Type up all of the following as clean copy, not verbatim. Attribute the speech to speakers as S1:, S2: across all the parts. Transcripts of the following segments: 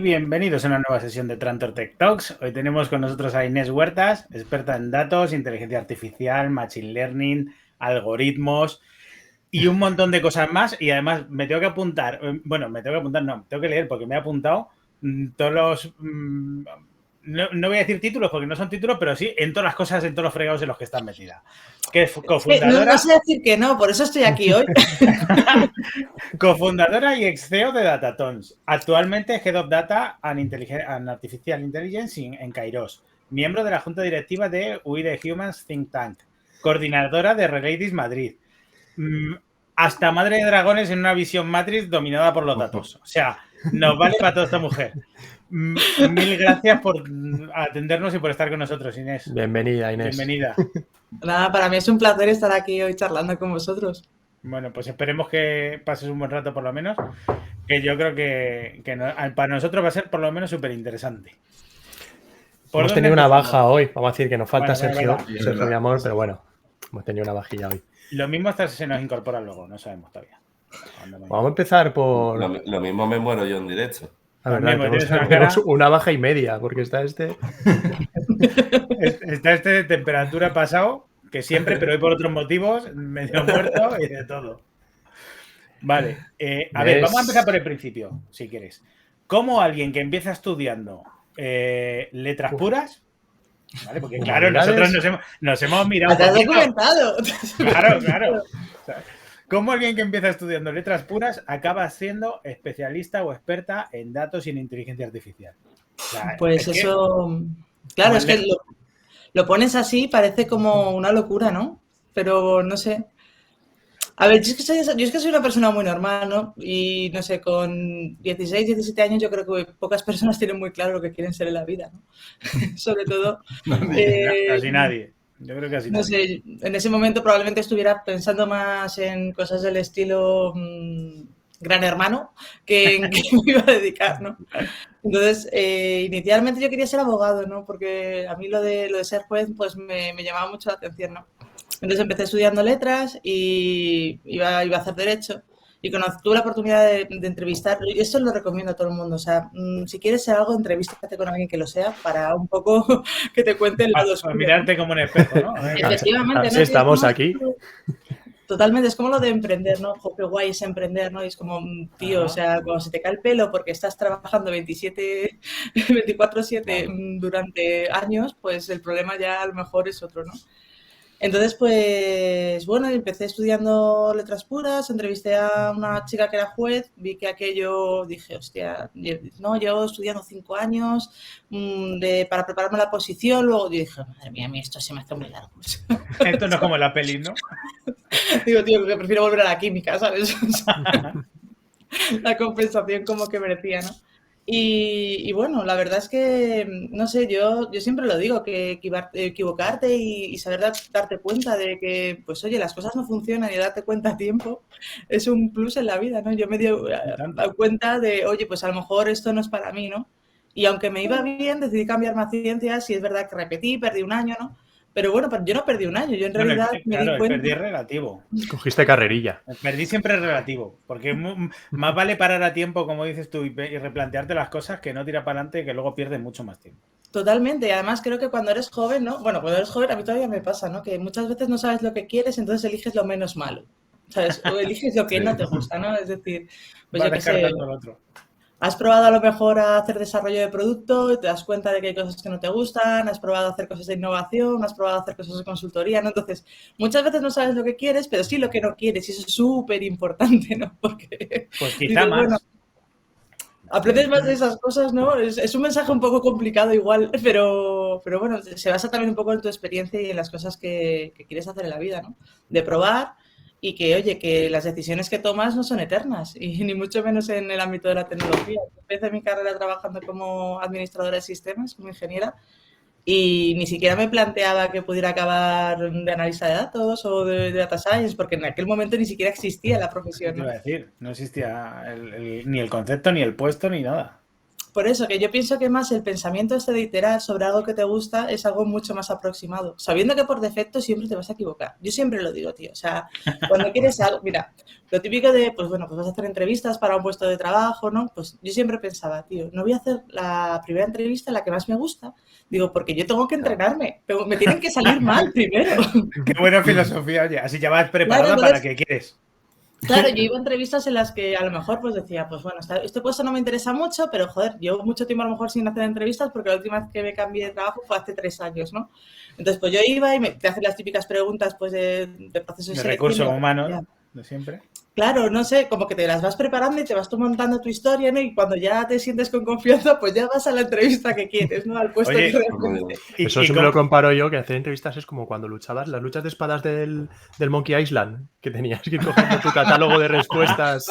S1: bienvenidos a una nueva sesión de Trantor Tech Talks. Hoy tenemos con nosotros a Inés Huertas, experta en datos, inteligencia artificial, machine learning, algoritmos y un montón de cosas más. Y además me tengo que apuntar, tengo que leer porque me he apuntado todos los... no voy a decir títulos porque no son títulos, pero sí en todas las cosas, en todos los fregados en los que están metida. Que es cofundadora...
S2: No sé decir que no, por eso estoy aquí hoy.
S1: Cofundadora y ex-CEO de Datatons. Actualmente Head of Data and Artificial Intelligence en Kairos. Miembro de la Junta Directiva de We the Humans Think Tank. Coordinadora de Relatis Madrid. Hasta madre de dragones en una visión Matrix dominada por los datos. O sea, nos vale para toda esta mujer. Mil gracias por atendernos y por estar con nosotros, Inés.
S3: Bienvenida, Inés.
S1: Bienvenida.
S2: Nada, para mí es un placer estar aquí hoy charlando con vosotros.
S1: Bueno, pues esperemos que pases un buen rato por lo menos, que yo creo que para nosotros va a ser por lo menos súper interesante.
S3: Hemos tenido una baja hoy, vamos a decir que nos falta Sergio mi amor, pero bueno, hemos tenido una vajilla hoy.
S1: Lo mismo hasta se nos incorpora luego, no sabemos todavía.
S3: Vamos a empezar por...
S4: Lo mismo me muero yo en directo.
S3: La verdad, tenemos una baja y media, porque está este...
S1: Está este de temperatura pasado, que siempre, pero hoy por otros motivos, medio muerto y de todo. Vale, a ver, vamos a empezar por el principio, si quieres. ¿Cómo alguien que empieza estudiando letras puras? ¿Vale? Porque claro, nosotros nos hemos mirado...
S2: ¿Te has documentado?
S1: Claro. O sea, ¿cómo alguien que empieza estudiando letras puras acaba siendo especialista o experta en datos y en inteligencia artificial? O sea,
S2: pues eso... Claro, es que lo pones así, parece como una locura, ¿no? Pero no sé. A ver, yo es que soy una persona muy normal, ¿no? Y no sé, con 16, 17 años yo creo que pocas personas tienen muy claro lo que quieren ser en la vida, ¿no? Sobre todo...
S1: casi nadie. Yo creo que casi nadie.
S2: No sé, en ese momento probablemente estuviera pensando más en cosas del estilo Gran Hermano que en qué me iba a dedicar, ¿no? Entonces, inicialmente yo quería ser abogado, ¿no? Porque a mí lo de ser juez pues me llamaba mucho la atención, ¿no? Entonces empecé estudiando letras y iba a hacer derecho y tuve la oportunidad de entrevistar, y esto lo recomiendo a todo el mundo, o sea, si quieres ser algo, entrevístate con alguien que lo sea para un poco que te cuente el lado oscuro.
S1: Mirarte como un espejo, ¿no?
S2: Efectivamente.
S3: Así estamos aquí.
S2: Totalmente, es como lo de emprender, ¿no? Jo, qué guay es emprender, ¿no? Y es como, tío, o sea, cuando se te cae el pelo porque estás trabajando 24/7 durante años, pues el problema ya a lo mejor es otro, ¿no? Entonces, pues, bueno, empecé estudiando letras puras, entrevisté a una chica que era juez, vi que aquello, dije, hostia, no, llevo estudiando 5 años para prepararme la posición, luego dije, madre mía, a mí esto se me hace muy largo.
S1: Esto no es como la peli, ¿no?
S2: Digo, tío, que prefiero volver a la química, ¿sabes? O sea, la compensación como que merecía, ¿no? Y bueno, la verdad es que, no sé, yo siempre lo digo, que equivocarte y saber darte cuenta de que, pues oye, las cosas no funcionan y darte cuenta a tiempo es un plus en la vida, ¿no? Yo me di cuenta de, oye, pues a lo mejor esto no es para mí, ¿no? Y aunque me iba bien, decidí cambiarme a ciencias y es verdad que repetí, perdí un año, ¿no? Pero bueno, yo no perdí un año, yo en realidad me di cuenta...
S1: Perdí relativo.
S3: Cogiste carrerilla.
S1: Perdí siempre relativo, porque más vale parar a tiempo, como dices tú, y replantearte las cosas que no tirar para adelante, que luego pierdes mucho más tiempo.
S2: Totalmente, y además creo que cuando eres joven, ¿no? Bueno, cuando eres joven a mí todavía me pasa, ¿no? Que muchas veces no sabes lo que quieres, entonces eliges lo menos malo, ¿sabes? O eliges lo que no te gusta, ¿no? Es decir, pues yo qué sé...
S1: el otro.
S2: Has probado a lo mejor a hacer desarrollo de producto y te das cuenta de que hay cosas que no te gustan, has probado a hacer cosas de innovación, has probado a hacer cosas de consultoría, ¿no? Entonces, muchas veces no sabes lo que quieres, pero sí lo que no quieres y eso es súper importante, ¿no? Porque...
S1: Pues quizá más.
S2: Bueno, aprendes más de esas cosas, ¿no? Es un mensaje un poco complicado igual, pero bueno, se basa también un poco en tu experiencia y en las cosas que quieres hacer en la vida, ¿no? De probar... Y que, oye, que las decisiones que tomas no son eternas, y ni mucho menos en el ámbito de la tecnología. Empecé mi carrera trabajando como administradora de sistemas, como ingeniera, y ni siquiera me planteaba que pudiera acabar de analista de datos o de data science, porque en aquel momento ni siquiera existía la profesión,
S1: ¿no? Te iba a decir, no existía ni el concepto, ni el puesto, ni nada.
S2: Por eso, que yo pienso que más el pensamiento de iterar sobre algo que te gusta es algo mucho más aproximado, sabiendo que por defecto siempre te vas a equivocar. Yo siempre lo digo, tío. O sea, cuando quieres algo, mira, lo típico de, pues bueno, pues vas a hacer entrevistas para un puesto de trabajo, ¿no? Pues yo siempre pensaba, tío, no voy a hacer la primera entrevista, la que más me gusta, digo, porque yo tengo que entrenarme, pero me tienen que salir mal primero.
S1: Qué buena filosofía, oye, así ya vas preparada
S2: Claro, entonces,
S1: para que quieres.
S2: Claro, yo iba a entrevistas en las que a lo mejor pues decía, pues bueno, este puesto no me interesa mucho, pero joder, llevo mucho tiempo a lo mejor sin hacer entrevistas porque la última vez que me cambié de trabajo fue hace 3 años, ¿no? Entonces, pues yo iba y te hacen las típicas preguntas pues de procesos
S1: de recursos humanos, de siempre.
S2: Claro, no sé, como que te las vas preparando y te vas tú montando tu historia, ¿no? Y cuando ya te sientes con confianza, pues ya vas a la entrevista que quieres, ¿no? Al puesto.
S1: Oye,
S2: que realmente...
S3: Eso siempre lo comparo yo, que hacer entrevistas es como cuando luchabas las luchas de espadas del Monkey Island, que tenías que ir cogiendo tu catálogo de respuestas.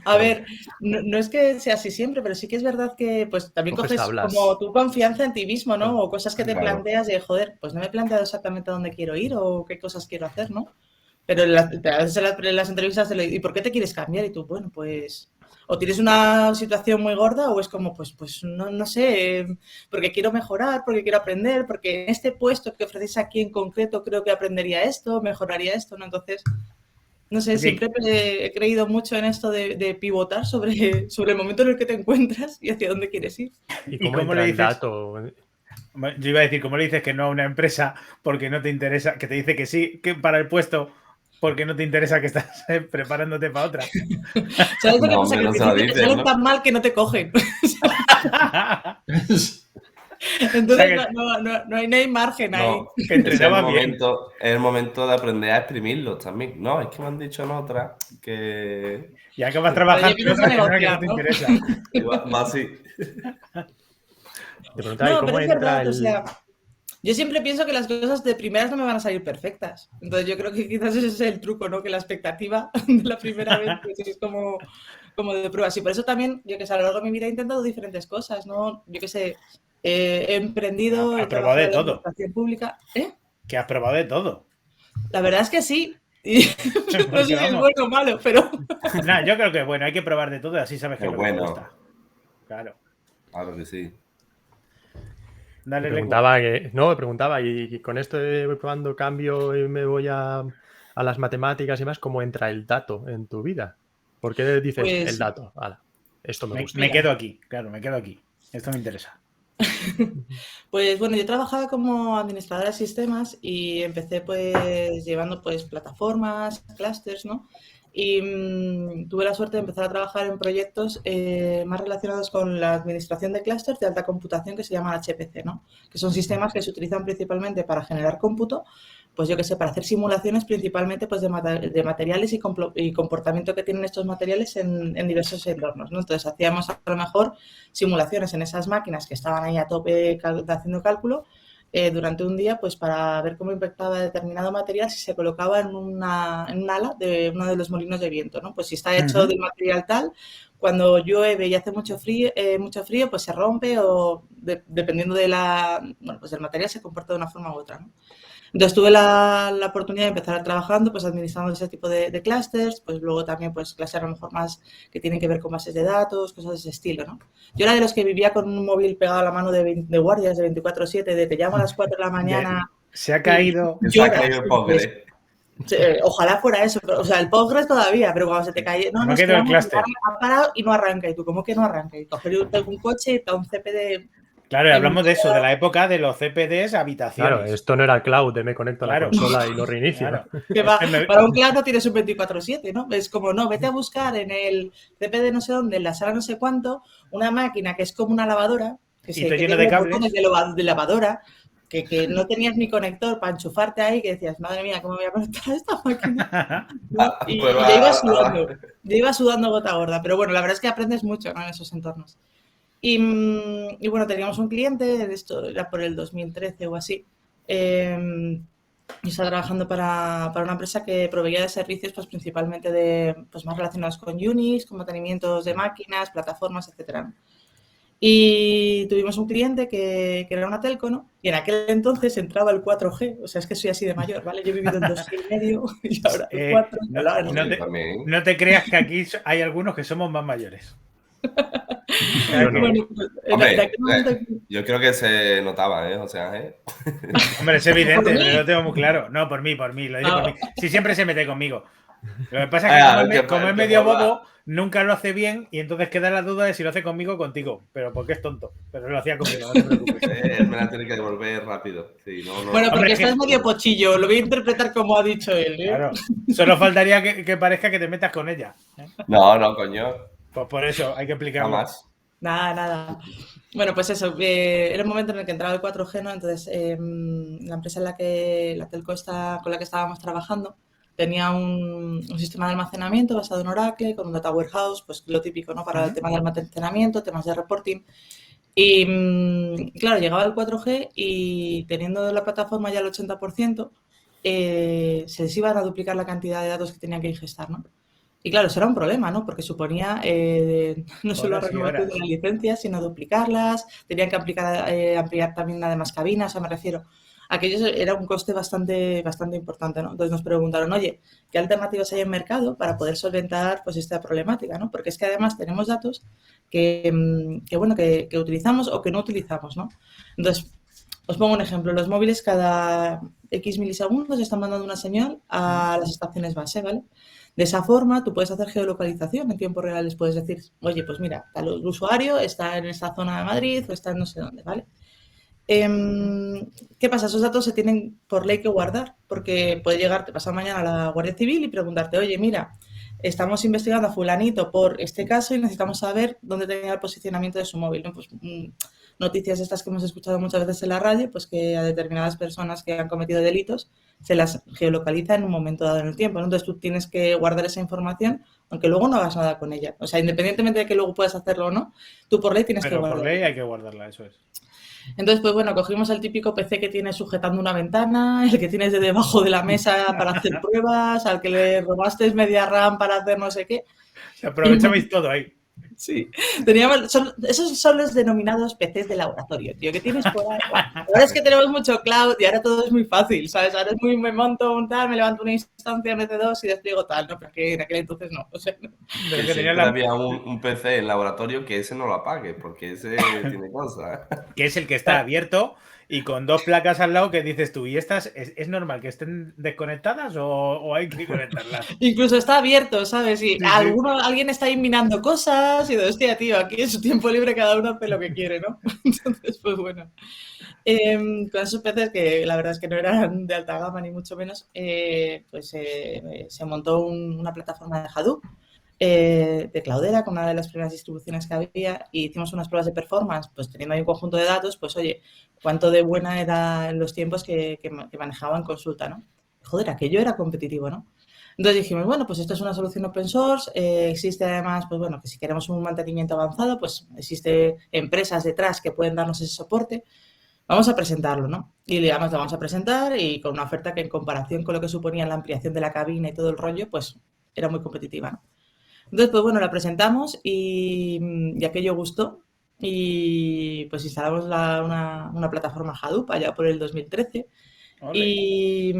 S2: A ver, no es que sea así siempre, pero sí que es verdad que pues también coges como tu confianza en ti mismo, ¿no? O cosas que te planteas de, joder, pues no me he planteado exactamente a dónde quiero ir o qué cosas quiero hacer, ¿no? Pero en las entrevistas ¿y por qué te quieres cambiar? Y tú, bueno, pues o tienes una situación muy gorda o es como, pues no sé, porque quiero mejorar, porque quiero aprender, porque en este puesto que ofrecéis aquí en concreto creo que aprendería esto, mejoraría esto, ¿no? Entonces, no sé, siempre he creído mucho en esto de pivotar sobre el momento en el que te encuentras y hacia dónde quieres ir.
S3: ¿Y cómo le dices? Dato?
S1: Yo iba a decir, ¿cómo le dices que no a una empresa porque no te interesa, que te dice que sí, que para el puesto porque no te interesa que estás preparándote para otra?
S2: ¿Sabes lo que pasa? Que te salen tan mal que no te cogen. Entonces no hay margen ahí.
S4: Es el momento de aprender a exprimirlos también. No, es que me han dicho en otra que...
S1: Y acabas trabajando en otra que no te interesa.
S4: Más sí.
S3: Te preguntaba, ¿cómo
S2: pero es verdad, o sea, yo siempre pienso que las cosas de primeras no me van a salir perfectas. Entonces yo creo que quizás ese es el truco, ¿no? Que la expectativa de la primera vez pues, es como de pruebas. Y por eso también, yo que sé, a lo largo de mi vida he intentado diferentes cosas, ¿no? Yo que sé, he emprendido, he
S1: probado de todo.
S2: Administración pública.
S1: Que has probado de todo.
S2: La verdad es que sí. Y no sé si es bueno o malo, pero...
S1: Nah, yo creo que bueno, hay que probar de todo y así sabes que es bueno. Gusta. Claro.
S4: Claro que sí.
S1: Dale,
S3: me preguntaba, y con esto voy probando cambio y me voy a las matemáticas y más, ¿cómo entra el dato en tu vida? ¿Por qué dices pues, el dato? Esto me gusta.
S1: Me quedo aquí, claro, me quedo aquí. Esto me interesa.
S2: Pues bueno, yo trabajaba como administradora de sistemas y empecé pues llevando pues plataformas, clústeres, ¿no? Y tuve la suerte de empezar a trabajar en proyectos más relacionados con la administración de clústeres de alta computación que se llaman HPC, ¿no? Que son sistemas que se utilizan principalmente para generar cómputo, pues yo que sé, para hacer simulaciones principalmente pues de materiales y comportamiento que tienen estos materiales en diversos entornos, ¿no? Entonces hacíamos a lo mejor simulaciones en esas máquinas que estaban ahí a tope haciendo cálculo durante un día, pues para ver cómo impactaba determinado material si se colocaba en un ala de uno de los molinos de viento, ¿no? Pues si está hecho de material tal, cuando llueve y hace mucho frío, pues se rompe o dependiendo de pues del material se comporta de una forma u otra, ¿no? Entonces tuve la oportunidad de empezar trabajando, pues administrando ese tipo de clústeres, pues luego también pues clases a lo mejor más que tienen que ver con bases de datos, cosas de ese estilo, ¿no? Yo era de los que vivía con un móvil pegado a la mano de guardias de 24/7, de te llamo a las 4 de la mañana.
S1: Se ha caído.
S4: Se ha caído el Postgres.
S2: Ojalá fuera eso, pero, o sea, el Postgres todavía, pero cuando se te cae, no
S1: quedó el clúster.
S2: Ha parado y no arranca, y tú, ¿cómo que no arranca? Y coger un coche y te da un CPD.
S1: Claro, y hablamos de eso, de la época de los CPDs habitaciones.
S3: Claro, esto no era el cloud, me conecto a la consola y lo reinicio.
S2: Claro. Para un cloud no tienes un 24/7, ¿no? Es como, no, vete a buscar en el CPD no sé dónde, en la sala no sé cuánto, una máquina que es como una lavadora, que
S1: lleno de cables.
S2: De lavadora, que no tenías ni conector para enchufarte ahí, que decías, madre mía, ¿cómo voy a conectar a esta máquina? ¿No? Y yo iba sudando gota gorda, pero bueno, la verdad es que aprendes mucho, ¿no? En esos entornos. Y bueno, teníamos un cliente, esto era por el 2013 o así, y estaba trabajando para una empresa que proveía de servicios pues principalmente pues más relacionados con Unix, con mantenimientos de máquinas, plataformas, etcétera. Y tuvimos un cliente que era una telco, ¿no? Y en aquel entonces entraba el 4G, o sea, es que soy así de mayor, ¿vale? Yo he vivido en 2G y ahora el 4.
S1: No te creas que aquí hay algunos que somos más mayores.
S2: Bueno, pues,
S4: Hombre, yo creo que se notaba, ¿eh? O sea,
S1: Hombre, es evidente, lo tengo muy claro. No, por mí, lo digo por mí. Si siempre se mete conmigo. Lo que pasa es que como es medio bobo, nunca lo hace bien y entonces queda la duda de si lo hace conmigo o contigo. Pero porque es tonto. Pero lo hacía conmigo, no te preocupes.
S4: Él me la tiene que devolver rápido. Sí, no.
S2: Bueno, porque hombre, estás medio pochillo. Lo voy a interpretar como ha dicho él. ¿eh?
S1: Claro. Solo faltaría que parezca que te metas con ella.
S4: No, coño.
S1: Pues por eso hay que explicarlo.
S4: Más.
S2: Nada. Bueno, pues eso, era el momento en el que entraba el 4G, ¿no? Entonces, la empresa en la telco con la que estábamos trabajando tenía un sistema de almacenamiento basado en Oracle, con un data warehouse, pues lo típico, ¿no? Para el tema de almacenamiento, temas de reporting. Y claro, llegaba el 4G y teniendo la plataforma ya al 80%, se les iban a duplicar la cantidad de datos que tenían que ingestar, ¿no? Y claro, eso era un problema, ¿no? Porque suponía no solo renovación de las licencias, sino duplicarlas, tenían que ampliar también la demás cabinas, o sea, me refiero. Aquello era un coste bastante importante, ¿no? Entonces nos preguntaron, oye, ¿qué alternativas hay en mercado para poder solventar pues esta problemática, ¿no? Porque es que además tenemos datos que utilizamos o que no utilizamos, ¿no? Entonces, os pongo un ejemplo. Los móviles cada X milisegundos están mandando una señal a las estaciones base, ¿vale? De esa forma, tú puedes hacer geolocalización en tiempo real. Les puedes decir, oye, pues mira, el usuario está en esta zona de Madrid o está en no sé dónde, ¿vale? ¿Qué pasa? Esos datos se tienen por ley que guardar, porque puede llegarte pasado mañana a la Guardia Civil y preguntarte, oye, mira, estamos investigando a fulanito por este caso y necesitamos saber dónde tenía el posicionamiento de su móvil, ¿no? Pues noticias estas que hemos escuchado muchas veces en la radio, pues que a determinadas personas que han cometido delitos se las geolocaliza en un momento dado en el tiempo, ¿no? Entonces tú tienes que guardar esa información, aunque luego no hagas nada con ella. O sea, independientemente de que luego puedas hacerlo o no, tú por ley tienes que guardarla.
S1: Por ley hay que guardarla, eso es.
S2: Entonces, pues bueno, cogimos el típico PC que tienes sujetando una ventana, el que tienes de debajo de la mesa para hacer pruebas, al que le robaste media RAM para hacer no sé qué.
S1: Aprovechabais todo ahí.
S2: Sí, esos son los denominados PCs de laboratorio, tío, que tienes por ahí. Ahora es que tenemos mucho cloud y ahora todo es muy fácil, ¿sabes? Ahora es me monto un tal, me levanto una instancia en EC2 y despliego tal, ¿no? Pero que en aquel entonces no. O sea,
S4: había un PC en laboratorio que ese no lo apague, porque ese tiene cosas.
S1: Que es el que está abierto y con dos placas al lado que dices tú, ¿y estas es normal que estén desconectadas o hay que conectarlas?
S2: Incluso está abierto, ¿sabes? Y sí. Alguien está ahí minando cosas y hostia, tío, aquí en su tiempo libre cada uno hace lo que quiere, ¿no? Entonces, pues bueno. Con esos PCs que la verdad es que no eran de alta gama ni mucho menos, se montó una plataforma de Hadoop de Cloudera, con una de las primeras distribuciones que había, y hicimos unas pruebas de performance, pues teniendo ahí un conjunto de datos, pues oye, cuánto de buena era en los tiempos que manejaba en consulta, ¿no? Joder, aquello era competitivo, ¿no? Entonces dijimos, bueno, pues esto es una solución open source, existe además, pues bueno, que si queremos un mantenimiento avanzado, pues existe empresas detrás que pueden darnos ese soporte, vamos a presentarlo, ¿no? Y además lo vamos a presentar y con una oferta que en comparación con lo que suponía la ampliación de la cabina y todo el rollo, pues era muy competitiva, ¿no? Entonces, pues bueno, la presentamos y aquello gustó y pues instalamos una plataforma Hadoop allá por el 2013 y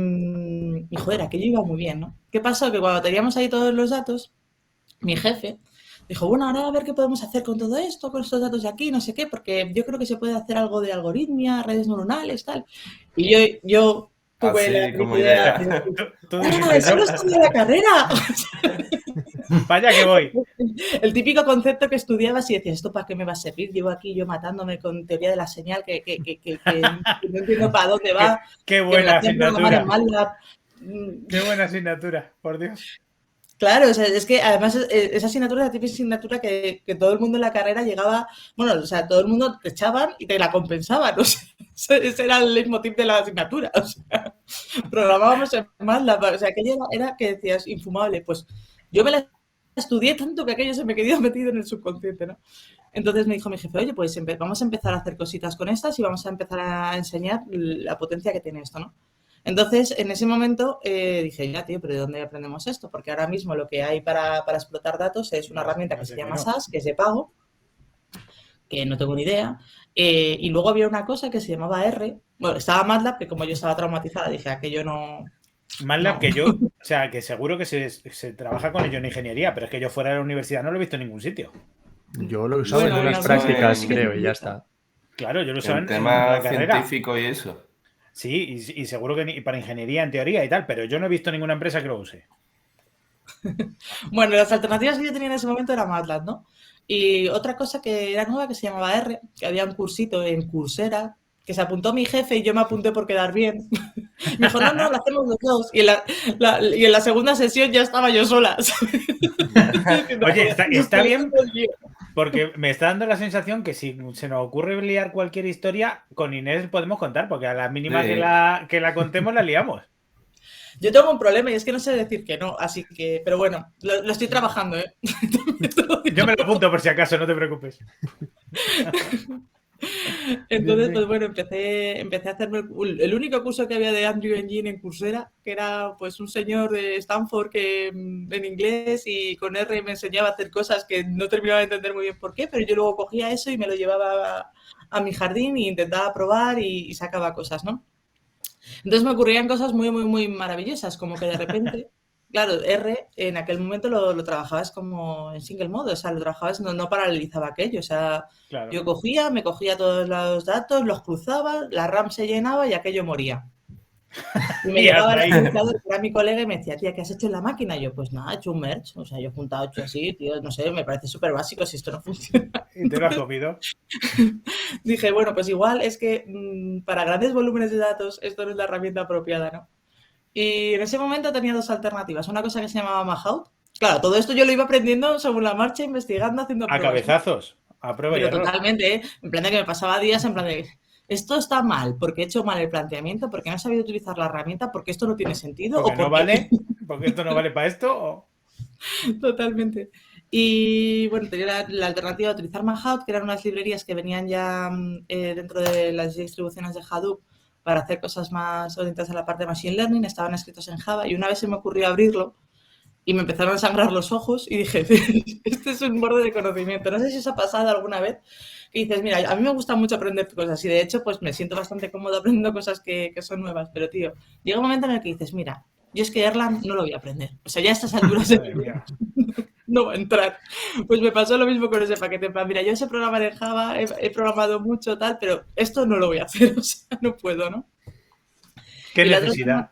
S2: joder, aquello iba muy bien, ¿no? ¿Qué pasó? Que cuando teníamos ahí todos los datos, mi jefe dijo, bueno, ahora a ver qué podemos hacer con todo esto, con estos datos de aquí, no sé qué, porque yo creo que se puede hacer algo de algoritmia, redes neuronales, tal. Y yo
S4: tuve como idea.
S2: Eso lo estudié la carrera.
S1: Vaya que voy.
S2: El típico concepto que estudiabas y decías, ¿esto para qué me va a servir? Llevo aquí yo matándome con teoría de la señal que no entiendo para dónde va.
S1: Qué buena asignatura. Qué buena asignatura, por Dios.
S2: Claro, o sea, es que además esa asignatura es la típica asignatura que todo el mundo en la carrera llegaba, bueno, o sea, todo el mundo te echaban y te la compensaban, o sea, ese era el leitmotiv de la asignatura, o sea, programábamos en MATLAB, o sea, aquello era que decías infumable, pues yo me la estudié tanto que aquello se me quedó metido en el subconsciente, ¿no? Entonces me dijo mi jefe, oye, pues vamos a empezar a hacer cositas con estas y vamos a empezar a enseñar la potencia que tiene esto, ¿no? Entonces, en ese momento dije, ya, tío, pero ¿de dónde aprendemos esto? Porque ahora mismo lo que hay para explotar datos es una herramienta que se llama SAS, que es de pago, que no tengo ni idea. Y luego había una cosa que se llamaba R. Bueno, estaba MATLAB, que como yo estaba traumatizada, dije, aquello no...
S1: MATLAB, que yo, o sea, que seguro que se trabaja con ello en ingeniería, pero es que yo fuera de la universidad no lo he visto en ningún sitio.
S3: Yo lo he usado en unas prácticas, creo, y ya está.
S1: Claro, yo lo usaba
S4: En
S1: en
S4: tema
S1: la carrera.
S4: científico y eso.
S1: Sí, y seguro que para ingeniería en teoría y tal, pero yo no he visto ninguna empresa que lo use.
S2: Bueno, las alternativas que yo tenía en ese momento era MATLAB, ¿no? Y otra cosa que era nueva que se llamaba R, que había un cursito en Coursera, que se apuntó mi jefe y yo me apunté por quedar bien. Me dijo, no, lo hacemos los dos. Y en la segunda sesión ya estaba yo sola.
S1: Oye, está bien, porque me está dando la sensación que si se nos ocurre liar cualquier historia, con Inés podemos contar, porque a la mínima
S4: Sí.
S1: que la contemos la liamos.
S2: Yo tengo un problema y es que no sé decir que no, así que, pero bueno, lo estoy trabajando, ¿eh?
S1: Yo me lo apunto por si acaso, no te preocupes.
S2: Entonces, pues bueno, empecé a hacerme el único curso que había de Andrew Engine en Coursera, que era pues un señor de Stanford que en inglés y con R me enseñaba a hacer cosas que no terminaba de entender muy bien por qué, pero yo luego cogía eso y me lo llevaba a mi jardín e intentaba probar y sacaba cosas, ¿no? Entonces me ocurrían cosas muy, muy, muy maravillosas, como que de repente, claro, R en aquel momento lo trabajabas como en single mode, o sea, lo trabajabas, no paralizaba aquello, o sea,
S1: Claro.
S2: yo me cogía todos los datos, los cruzaba, la RAM se llenaba y aquello moría. Y me
S1: Y
S2: llegaba el
S1: hasta ahí.
S2: administrador, que era mi colega, y me decía, tía, ¿qué has hecho en la máquina? Y yo, pues nada, he hecho un merge, o sea, yo he juntado 8 así, tío, no sé, me parece súper básico si esto no funciona.
S1: Y te lo has comido.
S2: Dije, bueno, pues igual es que para grandes volúmenes de datos esto no es la herramienta apropiada, ¿no? Y en ese momento tenía dos alternativas. Una cosa que se llamaba Mahout. Claro, todo esto yo lo iba aprendiendo según la marcha, investigando, haciendo
S1: A
S2: pruebas.
S1: cabezazos, a prueba y
S2: Pero
S1: error.
S2: totalmente, ¿eh? En plan de que me pasaba días en plan de, esto está mal, porque he hecho mal el planteamiento, porque no he sabido utilizar la herramienta, porque esto no tiene sentido.
S1: Porque no vale, porque esto no vale para esto. O...
S2: Totalmente. Y bueno, tenía la alternativa de utilizar Mahout, que eran unas librerías que venían ya dentro de las distribuciones de Hadoop para hacer cosas más orientadas a la parte de Machine Learning, estaban escritos en Java y una vez se me ocurrió abrirlo y me empezaron a sangrar los ojos y dije, este es un borde de conocimiento. No sé si os ha pasado alguna vez que dices, mira, a mí me gusta mucho aprender cosas y de hecho pues me siento bastante cómodo aprendiendo cosas que son nuevas, pero tío, llega un momento en el que dices, mira, yo es que Erlang no lo voy a aprender. O sea, ya a estas alturas no va a entrar. Pues me pasó lo mismo con ese paquete. En plan, mira, yo sé programar en Java, he programado mucho, tal, pero esto no lo voy a hacer. O sea, no puedo, ¿no?
S1: ¿Qué necesidad?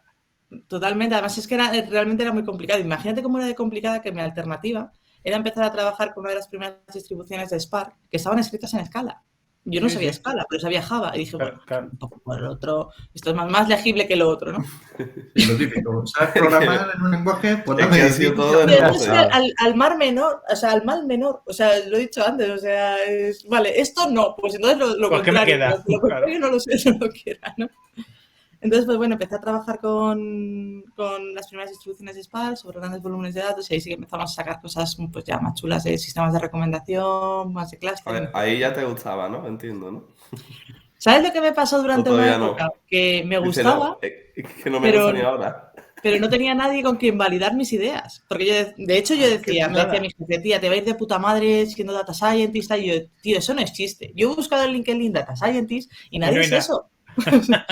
S2: Totalmente. Además, es que realmente era muy complicado. Imagínate cómo era de complicada que mi alternativa era empezar a trabajar con una de las primeras distribuciones de Spark que estaban escritas en Scala. Yo no sabía Scala, pero sabía Java. Y dije, bueno, un poco por el otro, esto es más legible que lo otro, ¿no?
S5: Es lo típico. ¿Sabes programar en un lenguaje? Pues no
S4: me decís todo
S2: al mar menor, o sea, al mal menor, o sea, lo he dicho antes, o sea, vale, esto no, pues entonces lo
S1: ¿Por qué me queda?
S2: Lo contrario no lo sé, no lo quiera, ¿no? Entonces, pues bueno, empecé a trabajar con las primeras distribuciones de Spark sobre grandes volúmenes de datos y ahí sí que empezamos a sacar cosas pues ya más chulas de sistemas de recomendación, más de clustering.
S4: Ahí ya te gustaba, ¿no? Entiendo, ¿no?
S2: ¿Sabes lo que me pasó durante una época? No. Que me gustaba,
S4: que no me gusta ni ahora.
S2: Pero no tenía nadie con quien validar mis ideas. Porque yo, de hecho, yo decía, me decía mi jefe, tía, te va a ir de puta madre siendo data scientist. Y yo, tío, eso no es chiste. Yo he buscado en LinkedIn data scientist y nadie es eso. O sea,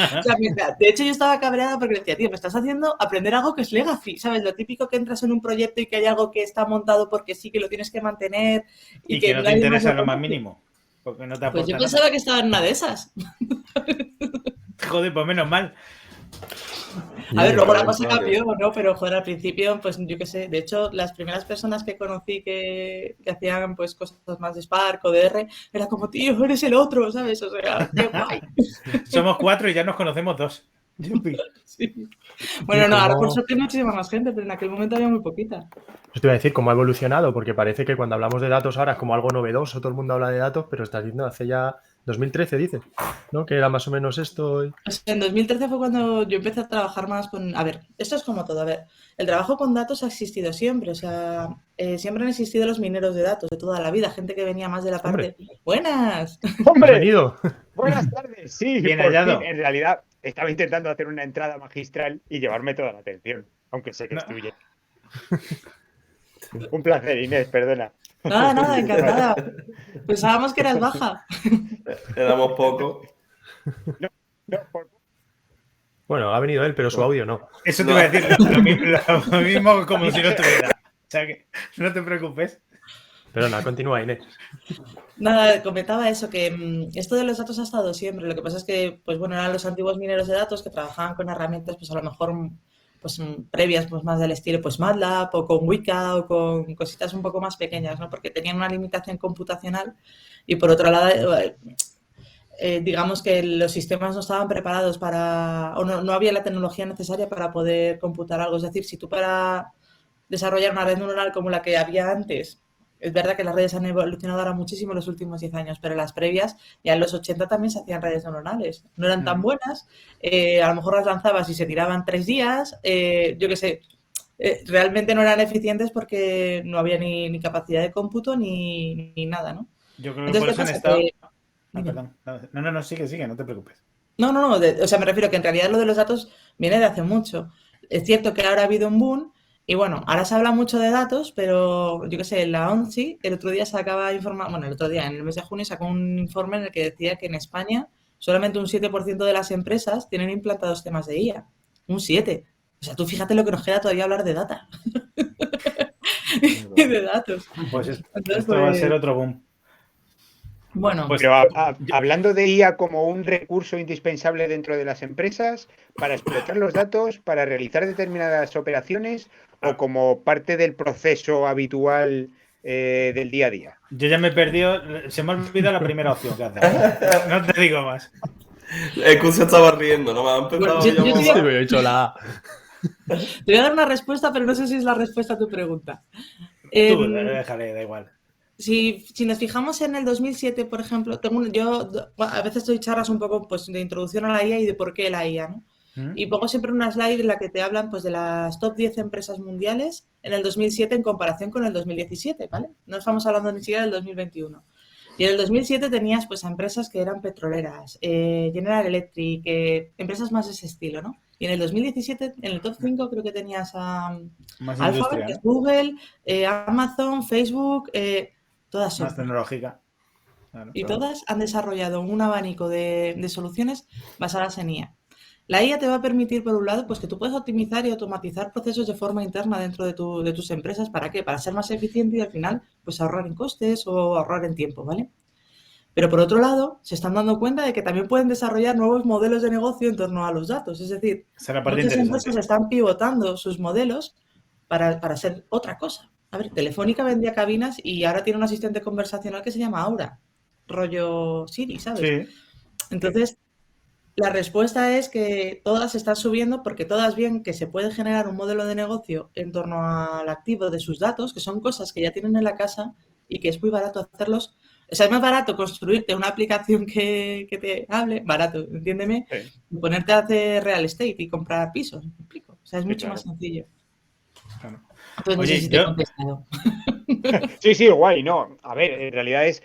S2: de hecho, yo estaba cabreada porque decía, tío, me estás haciendo aprender algo que es legacy, ¿sabes? Lo típico que entras en un proyecto y que hay algo que está montado porque sí, que lo tienes que mantener.
S1: Y que no te interesa lo más mínimo. Porque no te aporta
S2: pues yo pensaba nada. Que estaba en una de esas.
S1: Joder, pues menos mal.
S2: A ver, luego la cosa cambió, ¿no? Pero, joder, al principio, pues yo qué sé. De hecho, las primeras personas que conocí que hacían pues cosas más de Spark o de R, era como, tío, eres el otro, ¿sabes? O sea, qué guay.
S1: Somos 4 y ya nos conocemos 2.
S2: Sí. Bueno, no, ahora por suerte hay muchísima más gente, pero en aquel momento había muy poquita.
S3: Pues te iba a decir cómo ha evolucionado, porque parece que cuando hablamos de datos ahora es como algo novedoso, todo el mundo habla de datos, pero estás diciendo hace ya 2013, dices, ¿no? Que era más o menos esto.
S2: O sea, en 2013 fue cuando yo empecé a trabajar más con... A ver, esto es como todo, a ver, el trabajo con datos ha existido siempre, o sea, siempre han existido los mineros de datos de toda la vida, gente que venía más de la parte... ¡Buenas!
S3: ¡Hombre! Bienvenido.
S6: Buenas tardes, sí,
S1: bien
S6: por
S1: hallado.
S6: Fin, en realidad estaba intentando hacer una entrada magistral y llevarme toda la atención, aunque sé que estoy bien. Un placer, Inés, perdona.
S2: Nada, encantada. Pensábamos que eras baja.
S4: Éramos pocos.
S3: Bueno, ha venido él, pero su audio no.
S1: Eso te iba a decir, lo mismo como si no estuviera. O sea que no te preocupes.
S3: Perdona, continúa, Inés.
S2: Nada, comentaba eso, que esto de los datos ha estado siempre. Lo que pasa es que, pues bueno, eran los antiguos mineros de datos que trabajaban con herramientas, pues a lo mejor pues previas, pues más del estilo, pues MATLAB o con Weka o con cositas un poco más pequeñas, ¿no? Porque tenían una limitación computacional y por otro lado, digamos que los sistemas no estaban preparados para, o no había la tecnología necesaria para poder computar algo. Es decir, si tú para desarrollar una red neuronal como la que había antes, es verdad que las redes han evolucionado ahora muchísimo en los últimos 10 años, pero las previas, ya en los 80 también se hacían redes neuronales. No eran tan buenas, a lo mejor las lanzabas y se tiraban 3 días, yo qué sé. Realmente no eran eficientes porque no había ni capacidad de cómputo ni nada, ¿no?
S1: Yo creo que
S2: Entonces,
S1: por eso han
S2: ¿qué pasa?
S1: estado...
S2: Dime.
S1: perdón. No, sigue, no te preocupes.
S2: No, o sea, me refiero que en realidad lo de los datos viene de hace mucho. Es cierto que ahora ha habido un boom y bueno, ahora se habla mucho de datos, pero yo qué sé, la ONCE el otro día sacaba información, bueno, el otro día, en el mes de junio, sacó un informe en el que decía que en España solamente un 7% de las empresas tienen implantados temas de IA. Un 7%. O sea, tú fíjate lo que nos queda todavía hablar de data. Y de datos.
S1: Pues
S2: Entonces,
S1: esto va a ser otro boom.
S2: Bueno,
S1: Pues,
S6: Pero hablando de IA como un recurso indispensable dentro de las empresas para explotar los datos, para realizar determinadas operaciones o como parte del proceso habitual del día a día.
S1: yo ya me he perdido, se me ha olvidado la primera opción que hace. No te digo más.
S4: El que se estaba riendo, ¿no? Me ha empezado
S2: Yo
S4: ya
S2: te
S3: Sí, me he hecho la A.
S2: te voy a dar una respuesta, pero no sé si es la respuesta a tu pregunta.
S1: Tú, déjale, da igual.
S2: Si nos fijamos en el 2007, por ejemplo, yo a veces doy charlas un poco pues, de introducción a la IA y de por qué la IA, ¿no? Y pongo siempre una slide en la que te hablan pues, de las top 10 empresas mundiales en el 2007 en comparación con el 2017, ¿vale? No estamos hablando ni siquiera del 2021. Y en el 2007 tenías pues, a empresas que eran petroleras, General Electric, empresas más de ese estilo, ¿no? Y en el 2017, en el top 5, creo que tenías a Alphabet, que es Google, Amazon, Facebook, todas son.
S1: Más tecnológica.
S2: Claro, y todas han desarrollado un abanico de soluciones basadas en IA. La IA te va a permitir, por un lado, pues que tú puedas optimizar y automatizar procesos de forma interna dentro de tus empresas. ¿Para qué? Para ser más eficiente y al final, pues ahorrar en costes o ahorrar en tiempo, ¿vale? Pero por otro lado, se están dando cuenta de que también pueden desarrollar nuevos modelos de negocio en torno a los datos. Es decir, muchas empresas están pivotando sus modelos para hacer otra cosa. A ver, Telefónica vendía cabinas y ahora tiene un asistente conversacional que se llama Aura, rollo Siri, ¿sabes?
S1: Sí.
S2: Entonces, la respuesta es que todas están subiendo porque todas ven que se puede generar un modelo de negocio en torno al activo de sus datos, que son cosas que ya tienen en la casa y que es muy barato hacerlos. O sea, es más barato construirte una aplicación que te hable, barato, entiéndeme, y ponerte a hacer real estate y comprar pisos, ¿me explico? O sea, es mucho más sencillo.
S1: Claro.
S2: Entonces, no sé si te he contestado.
S6: Sí, guay, no. A ver, en realidad es,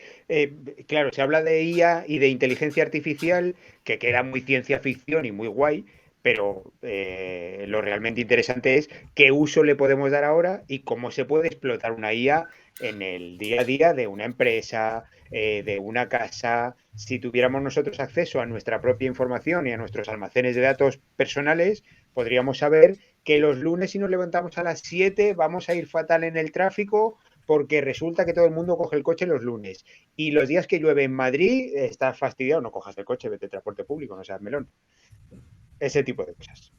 S6: claro, se habla de IA y de inteligencia artificial, que queda muy ciencia ficción y muy guay, pero lo realmente interesante es qué uso le podemos dar ahora y cómo se puede explotar una IA en el día a día de una empresa, de una casa. Si tuviéramos nosotros acceso a nuestra propia información y a nuestros almacenes de datos personales, podríamos saber que los lunes, si nos levantamos a las 7, vamos a ir fatal en el tráfico porque resulta que todo el mundo coge el coche los lunes. Y los días que llueve en Madrid, estás fastidiado, no cojas el coche, vete en transporte público, no seas melón. Ese tipo de cosas.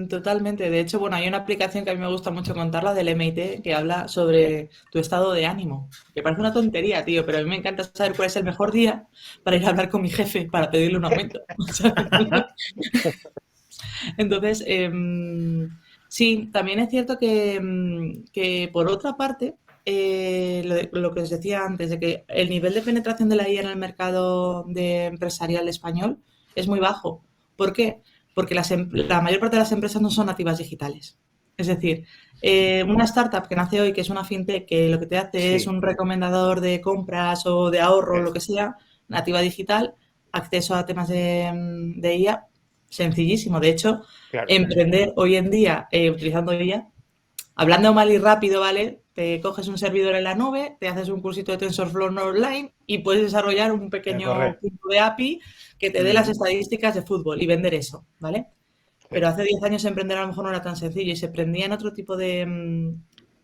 S2: Totalmente. De hecho, bueno, hay una aplicación que a mí me gusta mucho contarla del MIT que habla sobre tu estado de ánimo. Que parece una tontería, tío, pero a mí me encanta saber cuál es el mejor día para ir a hablar con mi jefe para pedirle un aumento. Entonces, sí, también es cierto que por otra parte, lo que os decía antes, de que el nivel de penetración de la IA en el mercado empresarial español es muy bajo. ¿Por qué? Porque la mayor parte de las empresas no son nativas digitales. Es decir, una startup que nace hoy, que es una fintech, que lo que te hace es un recomendador de compras o de ahorro, lo que sea, nativa digital, acceso a temas de IA, sencillísimo. De hecho, emprender hoy en día utilizando IA, hablando mal y rápido, ¿vale? Te coges un servidor en la nube, te haces un cursito de TensorFlow online y puedes desarrollar un pequeño punto de API que te dé las estadísticas de fútbol y vender eso, ¿vale? Pero hace 10 años emprender a lo mejor no era tan sencillo y se emprendía en otro tipo de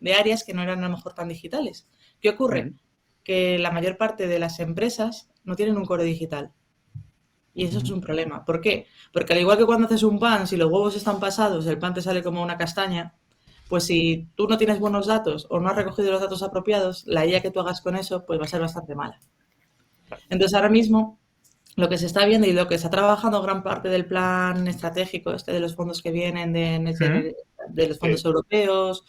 S2: de áreas que no eran a lo mejor tan digitales. ¿Qué ocurre? Que la mayor parte de las empresas no tienen un core digital. Y eso es un problema. ¿Por qué? Porque al igual que cuando haces un pan, si los huevos están pasados, el pan te sale como una castaña, pues si tú no tienes buenos datos o no has recogido los datos apropiados, la IA que tú hagas con eso pues va a ser bastante mala. Entonces ahora mismo lo que se está viendo y lo que está trabajando gran parte del plan estratégico de los fondos que vienen de los fondos europeos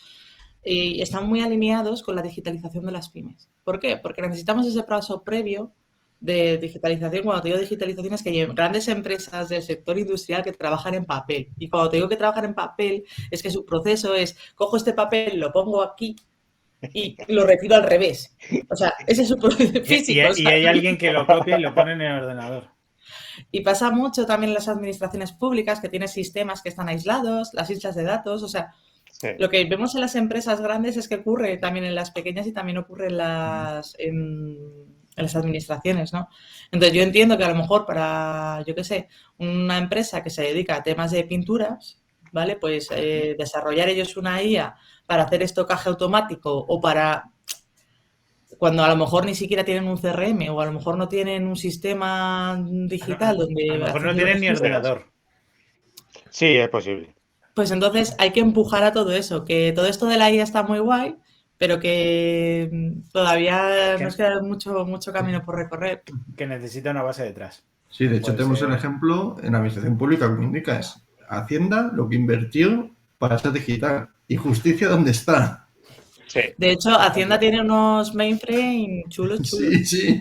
S2: y están muy alineados con la digitalización de las pymes. ¿Por qué? Porque necesitamos ese paso previo de digitalización. Cuando te digo digitalización es que hay grandes empresas del sector industrial que trabajan en papel. Y cuando te digo que trabajan en papel es que su proceso es cojo este papel, lo pongo aquí y lo retiro al revés. O sea, ese es su proceso físico.
S1: Y hay alguien que lo copia y lo pone en el ordenador.
S2: Y pasa mucho también en las administraciones públicas que tienen sistemas que están aislados, las islas de datos, o sea, sí. Lo que vemos en las empresas grandes es que ocurre también en las pequeñas y también ocurre en las administraciones, ¿no? Entonces yo entiendo que a lo mejor para, yo qué sé, una empresa que se dedica a temas de pinturas, ¿vale? Pues desarrollar ellos una IA para hacer estocaje automático o para cuando a lo mejor ni siquiera tienen un CRM o a lo mejor no tienen un sistema digital donde...
S1: A lo mejor no tienen ni ordenador.
S6: Sí, es posible.
S2: Pues entonces hay que empujar a todo eso, que todo esto de la IA está muy guay, pero que todavía nos queda mucho camino por recorrer.
S1: Que necesita una base detrás.
S5: Sí, de hecho tenemos el ejemplo en la administración pública, como indica, es Hacienda lo que invirtió para ser digital y Justicia ¿dónde está?
S6: Sí.
S2: De hecho, Hacienda tiene unos mainframe chulos.
S5: Sí, sí.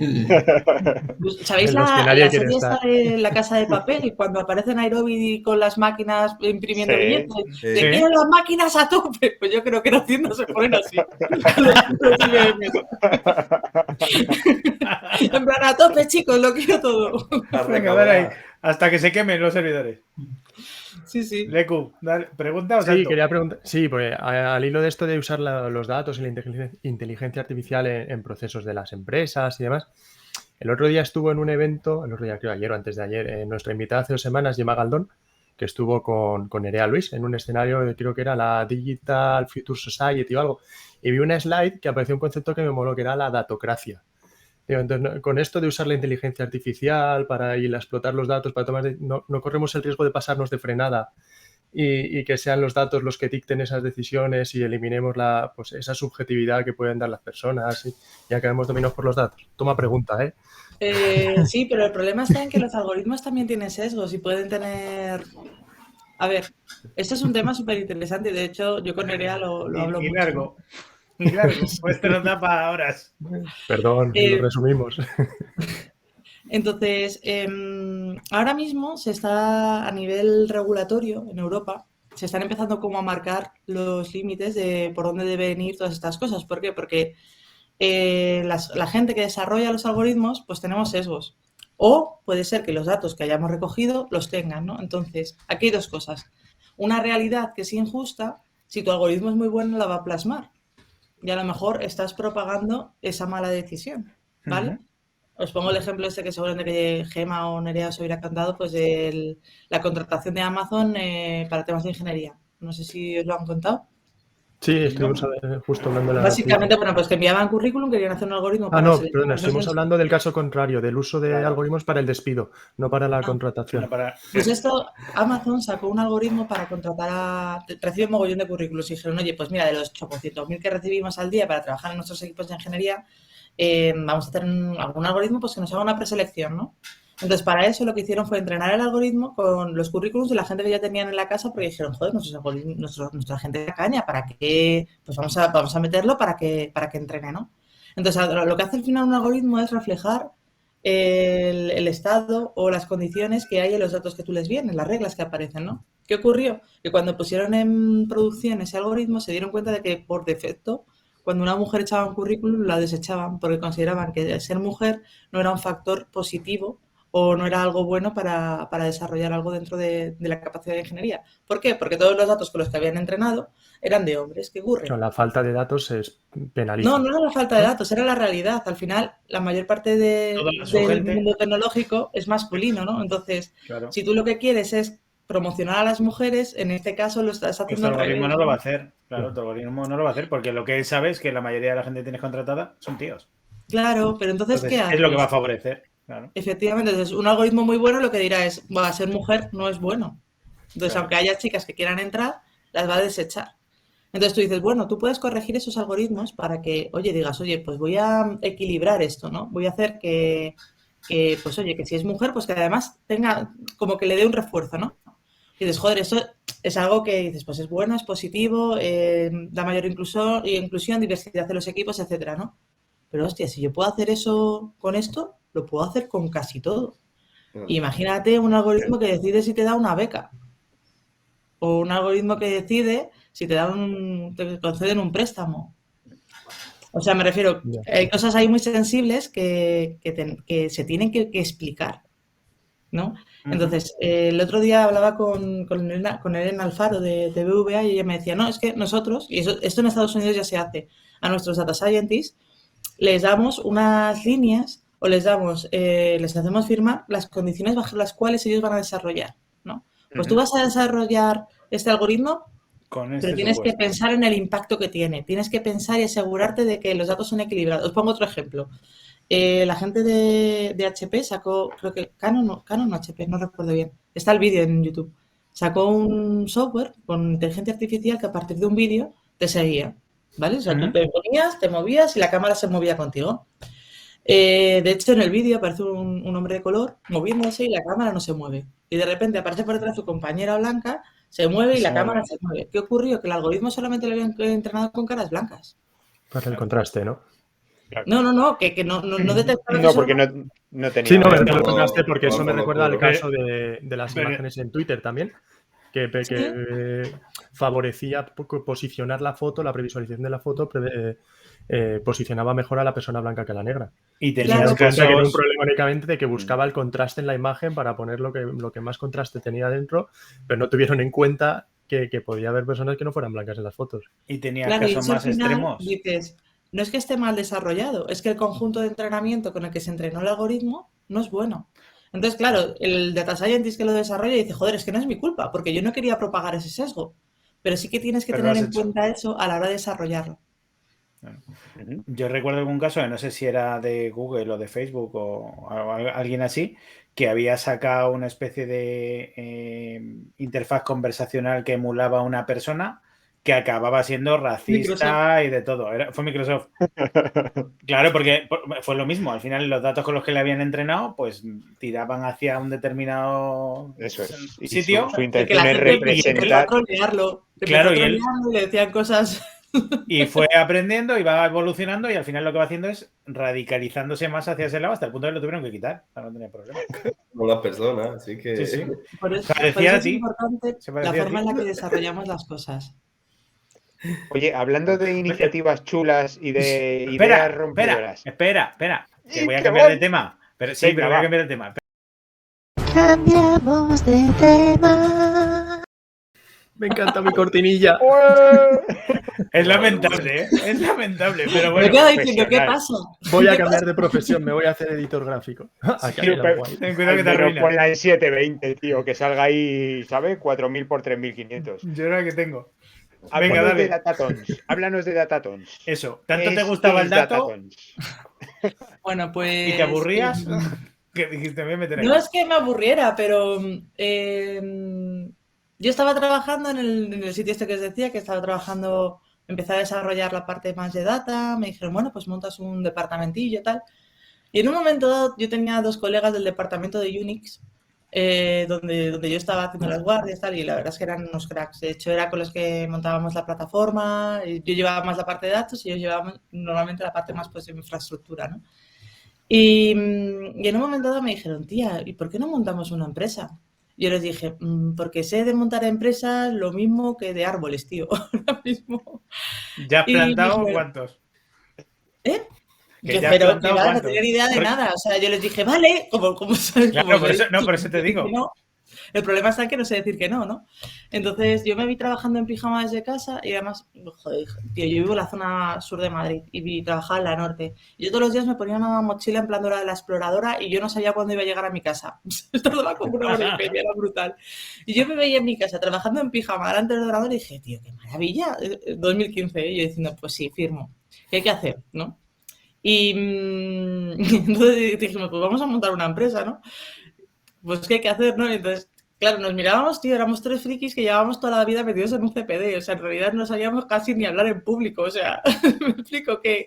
S2: ¿Sabéis la serie esta de La Casa de Papel? Cuando aparece Nairobi con las máquinas imprimiendo billetes.
S4: Sí.
S2: ¡Te quiero las máquinas a tope! Pues yo creo que en Hacienda se ponen así. En plan, a tope, chicos, lo quiero todo.
S1: Venga, dale ahí. Hasta que se quemen los servidores.
S2: Sí, sí.
S1: Leku, ¿pregunta o
S3: sí,
S1: salto?
S3: quería preguntar. Sí, porque al hilo de esto de usar los datos y la inteligencia artificial en procesos de las empresas y demás, el otro día estuvo en un evento, el otro día creo ayer o antes de ayer, nuestra invitada hace 2 semanas, Gemma Galdón, que estuvo con Nerea Luis en un escenario, creo que era la Digital Future Society o algo, y vi una slide que apareció un concepto que me moló, que era la datocracia. Entonces, con esto de usar la inteligencia artificial para explotar los datos, para tomar, no corremos el riesgo de pasarnos de frenada y que sean los datos los que dicten esas decisiones y eliminemos pues esa subjetividad que pueden dar las personas y acabemos dominados por los datos. Toma pregunta, ¿eh?
S2: Sí, pero el problema está en que los algoritmos también tienen sesgos y pueden tener... A ver, esto es un tema súper interesante. De hecho, yo con Nerea lo hablo mucho.
S1: Largo. Y claro, pues te nos da para horas.
S3: Perdón, lo resumimos.
S2: Entonces, ahora mismo se está a nivel regulatorio en Europa, se están empezando como a marcar los límites de por dónde deben ir todas estas cosas. ¿Por qué? Porque la gente que desarrolla los algoritmos, pues tenemos sesgos. O puede ser que los datos que hayamos recogido los tengan, ¿no? Entonces, aquí hay 2 cosas. Una realidad que es injusta, si tu algoritmo es muy bueno, la va a plasmar. Y a lo mejor estás propagando esa mala decisión, ¿vale? Os pongo el ejemplo que seguramente que Gemma o Nerea os hubiera contado, pues la contratación de Amazon para temas de ingeniería. No sé si os lo han contado.
S3: Sí, estuvimos justo hablando de la...
S2: Básicamente, bueno, pues que enviaban currículum, querían hacer un algoritmo para...
S3: no, perdona, estuvimos hablando del caso contrario, del uso de algoritmos para el despido, no para la contratación.
S2: Pues esto, Amazon sacó un algoritmo para contratar recibe un mogollón de currículos y dijeron, oye, pues mira, de los 800.000 que recibimos al día para trabajar en nuestros equipos de ingeniería, vamos a hacer algún algoritmo pues que nos haga una preselección, ¿no? Entonces, para eso lo que hicieron fue entrenar el algoritmo con los currículums de la gente que ya tenían en la casa, porque dijeron, joder, nuestra gente de caña, ¿para qué? Pues vamos a meterlo para que entrene, ¿no? Entonces, lo que hace al final un algoritmo es reflejar el estado o las condiciones que hay en los datos que tú les vienes, las reglas que aparecen, ¿no? ¿Qué ocurrió? Que cuando pusieron en producción ese algoritmo se dieron cuenta de que por defecto, cuando una mujer echaba un currículum, la desechaban porque consideraban que ser mujer no era un factor positivo o no era algo bueno para desarrollar algo dentro de la capacidad de ingeniería. ¿Por qué? Porque todos los datos con los que habían entrenado eran de hombres. ¿Qué ocurre?
S3: No, la falta de datos es penaliza.
S2: No era la falta de datos, era la realidad. Al final, la mayor parte del mundo tecnológico es masculino, ¿no? Entonces, claro, si tú lo que quieres es promocionar a las mujeres, en este caso lo estás
S1: Pues
S2: haciendo
S1: tu
S2: al
S1: algoritmo
S2: revés,
S1: no lo
S2: ¿no?
S1: va a hacer. Claro, tu algoritmo no lo va a hacer porque lo que él sabe es que la mayoría de la gente que tienes contratada son tíos.
S2: Claro, pero entonces, ¿qué
S1: Entonces, es lo que va a
S2: haces?
S1: favorecer. Claro.
S2: Efectivamente, entonces un algoritmo muy bueno lo que dirá es, va a ser mujer, no es bueno. Entonces,
S1: Claro.
S2: aunque haya chicas que quieran entrar, las va a desechar. Entonces tú dices, bueno, tú puedes corregir esos algoritmos para que, oye, digas, oye, pues voy a equilibrar esto, ¿no? Voy a hacer pues oye, que si es mujer, pues que además tenga, como que le dé un refuerzo, ¿no? Y dices, joder, esto es algo que dices, pues es bueno, es positivo, da mayor inclusión, diversidad de los equipos, etcétera, ¿no? Pero hostia, si yo puedo hacer eso con esto, lo puedo hacer con casi todo. Imagínate un algoritmo que decide si te da una beca. O un algoritmo que decide si te conceden un préstamo. O sea, me refiero,
S3: Ya.
S2: hay cosas ahí muy sensibles que se tienen que explicar, ¿no? Entonces, el otro día hablaba con Elena Alfaro de BVA y ella me decía, no, es que nosotros, y esto en Estados Unidos ya se hace, a nuestros data scientists les damos unas líneas o les hacemos firmar las condiciones bajo las cuales ellos van a desarrollar, ¿no? Pues tú vas a desarrollar este algoritmo,
S1: Con
S2: pero
S1: este
S2: tienes que
S1: supuesto.
S2: pensar en el impacto que tiene. Tienes que pensar y asegurarte de que los datos son equilibrados. Os pongo otro ejemplo. La gente de HP sacó, creo que Canon o HP, no recuerdo bien. Está el vídeo en YouTube. Sacó un software con inteligencia artificial que a partir de un vídeo te seguía, ¿vale? O sea, tú te ponías, te movías y la cámara se movía contigo. De hecho, en el vídeo aparece un hombre de color moviéndose y la cámara no se mueve. Y de repente aparece por detrás su compañera blanca, se mueve y la cámara se mueve. ¿Qué ocurrió? Que el algoritmo solamente lo habían entrenado con caras blancas.
S3: Para el contraste, ¿no?
S2: No, que no detectaba.
S6: No, porque no tenía.
S3: Sí, no, me
S4: ver,
S3: refiero al
S4: no,
S3: contraste porque eso me
S4: no,
S3: recuerda al
S4: no,
S3: caso de las
S1: pero-
S3: imágenes en Twitter también, que favorecía posicionar la foto, la previsualización de la foto posicionaba mejor a la persona blanca que a la negra.
S1: Y
S3: Se
S1: tenías
S3: dieron cuenta que tenía un
S1: casos.
S3: problema únicamente de que buscaba el contraste en la imagen para poner lo que más contraste tenía dentro, pero no tuvieron en cuenta que podía haber personas que no fueran blancas en las fotos.
S1: Y tenías
S2: Claro, y
S1: casos
S2: eso al
S1: más
S2: final
S1: extremos.
S2: dices, no es que esté mal desarrollado, es que el conjunto de entrenamiento con el que se entrenó el algoritmo no es bueno. Entonces, claro, el data scientist que lo desarrolla dice, joder, es que no es mi culpa, porque yo no quería propagar ese sesgo. Pero sí que tienes que
S1: Pero lo
S2: tener
S1: has
S2: en
S1: hecho.
S2: cuenta eso a la hora de desarrollarlo.
S1: Yo recuerdo algún caso, no sé si era de Google o de Facebook o alguien así, que había sacado una especie de interfaz conversacional que emulaba a una persona que acababa siendo racista y de todo. Fue Microsoft. Claro, porque fue lo mismo. Al final, los datos con los que le habían entrenado, pues tiraban hacia un determinado
S6: Eso es. Y
S1: sitio.
S6: su
S2: Que la
S6: intención es
S2: gente empezó a
S6: representar.
S2: trolearlo.
S1: Claro, y él-
S2: Y le decían cosas.
S1: Y fue aprendiendo y va evolucionando y al final lo que va haciendo es radicalizándose más hacia ese lado hasta el punto de que lo tuvieron que quitar. O sea, no tenía problema.
S4: con las personas, así que.
S1: Sí, sí.
S2: Por eso
S1: Parecía a
S2: es
S1: ti.
S2: importante
S1: Se
S2: la
S1: parecía a
S2: forma
S1: ti.
S2: en la que desarrollamos las cosas.
S6: Oye, hablando de iniciativas chulas y de ideas
S1: Espera,
S6: rompedoras.
S1: espera. Que voy a
S6: ¡Que
S1: cambiar
S6: voy!
S1: de tema. Pero sí,
S6: Venga,
S1: pero voy a
S6: va.
S1: cambiar de tema.
S7: Cambiamos de tema.
S3: Me encanta mi cortinilla.
S1: Es lamentable, ¿eh? Es lamentable, pero
S2: Me
S1: bueno.
S2: quedo diciendo, ¿qué
S6: profesional.
S2: pasa?
S3: Voy a cambiar de profesión, me voy a hacer editor gráfico. Aquí
S6: Sí,
S3: hay la
S6: pero-
S3: guay.
S1: Ten cuidado que te
S6: Pero
S1: arruinas.
S6: ponla en 720, tío, que salga ahí, ¿sabes? 4.000 por 3.500.
S1: Yo era que tengo. Venga,
S6: Háblanos
S1: dale.
S6: de Datatons. Háblanos de Datatons.
S1: Eso, ¿tanto te
S6: ¿Qué
S1: gustaba el
S6: es
S1: dato
S6: Datatons?
S2: Bueno, pues.
S1: y te aburrías? Que dijiste, me voy a meter
S2: No
S1: aquí.
S2: es que me aburriera, pero yo estaba trabajando en el sitio este que os decía, que estaba trabajando, empecé a desarrollar la parte más de data, me dijeron, bueno, pues montas un departamentillo y tal. Y en un momento dado yo tenía 2 colegas del departamento de Unix, donde yo estaba haciendo las guardias tal, y la verdad es que eran unos cracks. De hecho, era con los que montábamos la plataforma, y yo llevaba más la parte de datos y ellos llevaban normalmente la parte más pues, de infraestructura, ¿no? Y en un momento dado me dijeron, tía, ¿y por qué no montamos una empresa? Yo les dije, porque sé de montar empresas lo mismo que de árboles, tío. Ahora mismo.
S1: ¿Ya has
S2: Y
S1: plantado
S2: dije,
S1: cuántos?
S2: ¿Eh?
S1: Que
S2: Yo,
S1: ya has
S2: pero
S1: plantado
S2: no
S1: cuántos.
S2: tenía ni idea de
S1: Porque-
S2: nada. O sea, yo les dije, vale, como ¿sabes?
S1: Claro,
S2: Como
S1: por
S2: que-
S1: eso- no, por eso te digo.
S2: No, El problema está en que no sé decir que no, ¿no? Entonces yo me vi trabajando en pijama desde casa y además, joder, tío, yo vivo en la zona sur de Madrid y trabajaba en la norte. Yo todos los días me ponía una mochila en plan de la exploradora y yo no sabía cuándo iba a llegar a mi casa. Tardaba como 1 hora y media, era brutal. Y yo me veía en mi casa trabajando en pijama delante del ordenador y dije, tío, qué maravilla. 2015, ¿eh? Yo diciendo, pues sí, firmo. ¿Qué hay que hacer, no? Y entonces dijimos, pues vamos a montar una empresa, ¿no? Pues qué hay que hacer, ¿no? Entonces, claro, nos mirábamos, tío, éramos 3 frikis que llevábamos toda la vida metidos en un CPD, o sea, en realidad no sabíamos casi ni hablar en público, o sea, me explico que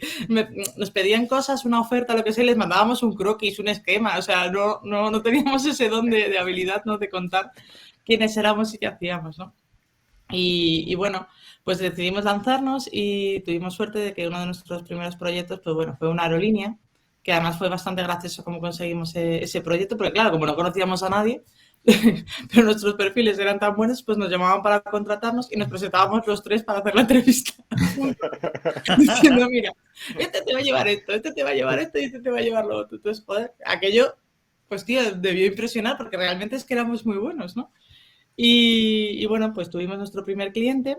S2: nos pedían cosas, una oferta, lo que sea, les mandábamos un croquis, un esquema, o sea, no teníamos ese don de habilidad, ¿no? De contar quiénes éramos y qué hacíamos, ¿no? Y bueno, pues decidimos lanzarnos y tuvimos suerte de que uno de nuestros primeros proyectos, pues bueno, fue una aerolínea, que además fue bastante gracioso cómo conseguimos ese proyecto, porque claro, como no conocíamos a nadie, pero nuestros perfiles eran tan buenos, pues nos llamaban para contratarnos y nos presentábamos los 3 para hacer la entrevista. Diciendo, mira, este te va a llevar esto, este te va a llevar esto y este te va a llevar lo otro. Entonces, joder, aquello, pues tío, debió impresionar porque realmente es que éramos muy buenos, ¿no? Y bueno, pues tuvimos nuestro primer cliente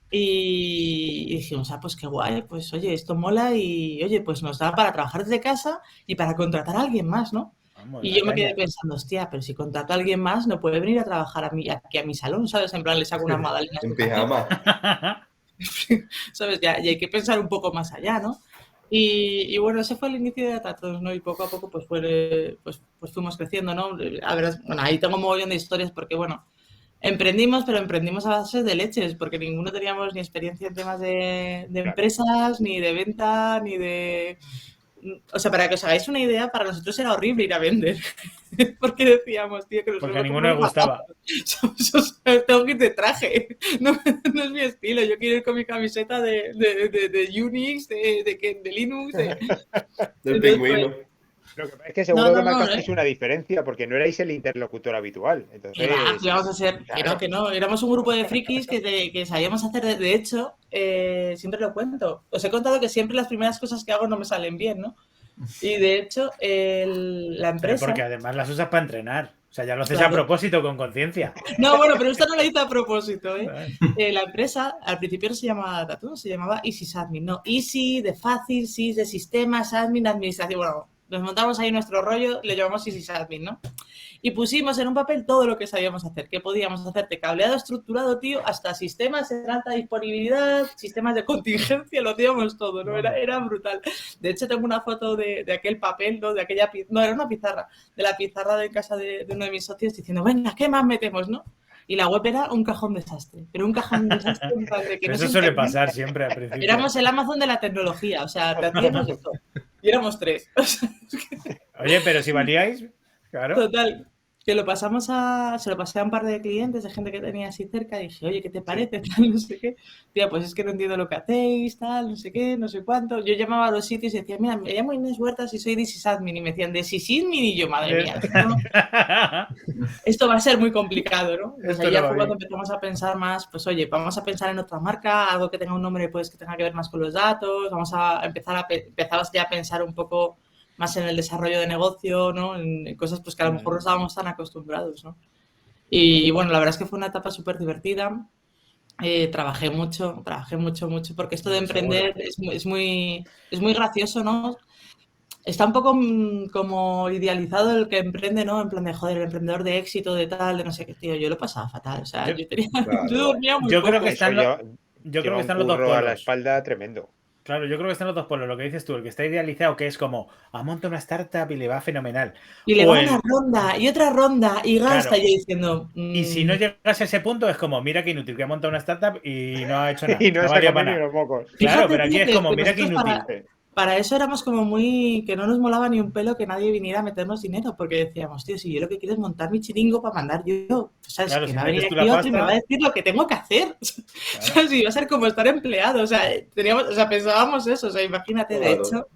S2: y dijimos, pues qué guay, pues oye, esto mola y oye, pues nos da para trabajar desde casa y para contratar a alguien más, ¿no? Y yo me quedé pensando, hostia, pero si contrato a alguien más no puede venir a trabajar aquí a mi salón, ¿sabes? En plan, le saco unas magdalenas.
S4: En pijama.
S2: ¿Sabes? Ya hay que pensar un poco más allá, ¿no? Y bueno, ese fue el inicio de Datatos, ¿no? Y poco a poco pues fuimos creciendo, ¿no? A ver, bueno, ahí tengo un mogollón de historias porque, bueno, emprendimos, pero emprendimos a base de leches, porque ninguno teníamos ni experiencia en temas de empresas, ni de venta, ni de... O sea, para que os hagáis una idea, para nosotros era horrible ir a vender. Porque decíamos, tío, que nos
S1: porque a ninguno le gustaba.
S2: Tengo que ir de traje. No es mi estilo. Yo quiero ir con mi camiseta de Unix, de Linux.
S4: Del pingüino.
S6: Lo que pasa es que seguro que marcasteis una diferencia porque no erais el interlocutor habitual. Entonces,
S2: vamos a ser, claro. que no, éramos un grupo de frikis que sabíamos hacer, de hecho, siempre lo cuento. Os he contado que siempre las primeras cosas que hago no me salen bien, ¿no? Y de hecho, la empresa...
S1: Porque además las usas para entrenar. O sea, ya lo haces a propósito, con conciencia.
S2: No, bueno, pero esta no la hice a propósito, ¿eh? La empresa, al principio no se llamaba Datatos, se llamaba EasySadmin, ¿no? Easy, de fácil, Sys, de sistemas, admin, administración, bueno... Nos montamos ahí nuestro rollo, le llamamos EasySadmin, ¿no? Y pusimos en un papel todo lo que sabíamos hacer. ¿Qué podíamos hacer? De cableado estructurado, tío, hasta sistemas de alta disponibilidad, sistemas de contingencia, lo hacíamos todo, ¿no? Era brutal. De hecho, tengo una foto de aquel papel, ¿no? De aquella... No, era una pizarra. De la pizarra de casa de uno de mis socios diciendo, venga, ¿qué más metemos, no? Y la web era un cajón desastre. Pero un cajón desastre. De que no
S1: eso suele pasar siempre al principio.
S2: Éramos el Amazon de la tecnología. O sea, te hacíamos esto. Y éramos 3. O sea,
S1: Oye, pero si valíais, claro.
S2: Total. Que se lo pasé a un par de clientes, de gente que tenía así cerca, y dije, oye, ¿qué te parece? Tal, no sé qué. Tía, pues es que no entiendo lo que hacéis, tal, no sé qué, no sé cuánto. Yo llamaba a los sitios y decía, mira, me llamo Inés Huertas y soy de SysAdmin. Y me decían, ¿de SysAdmin? Y yo, madre mía, esto va a ser muy complicado, ¿no? Pues ahí ya fue cuando empezamos a pensar más, pues oye, vamos a pensar en otra marca, algo que tenga un nombre pues que tenga que ver más con los datos, vamos a empezabas ya a pensar un poco más en el desarrollo de negocio, ¿no? En cosas pues que a lo mejor no estábamos tan acostumbrados, ¿no? Y bueno, la verdad es que fue una etapa súper divertida. Trabajé mucho, porque esto de emprender es muy gracioso, ¿no? Está un poco como idealizado el que emprende, ¿no? En plan de, joder, el emprendedor de éxito, de tal, de no sé qué, tío. Yo lo pasaba fatal, o sea, yo dormía muy poco.
S1: Creo que están los dos polos.
S6: A la espalda tremendo.
S1: Claro, yo creo que están los dos polos, lo que dices tú, el que está idealizado, que es como, monta una startup y le va fenomenal.
S2: Y le va una ronda, y otra ronda, y gasta, claro. Yo diciendo...
S1: Y si no llegas a ese punto, es como, mira qué inútil, que ha montado una startup y no ha hecho nada.
S6: Y no vale para nada.
S1: Claro,
S2: fíjate,
S1: pero aquí es como, mira qué inútil.
S2: Para eso éramos como muy... que no nos molaba ni un pelo que nadie viniera a meternos dinero, porque decíamos, tío, si yo lo que quiero es montar mi chiringo para mandar yo, ¿sabes?
S1: Claro,
S2: que
S1: si
S2: va a venir aquí otro y me va a decir lo que tengo que hacer. Claro. ¿Sabes? Y va a ser como estar empleado, o sea, pensábamos eso, o sea, imagínate, claro. De hecho,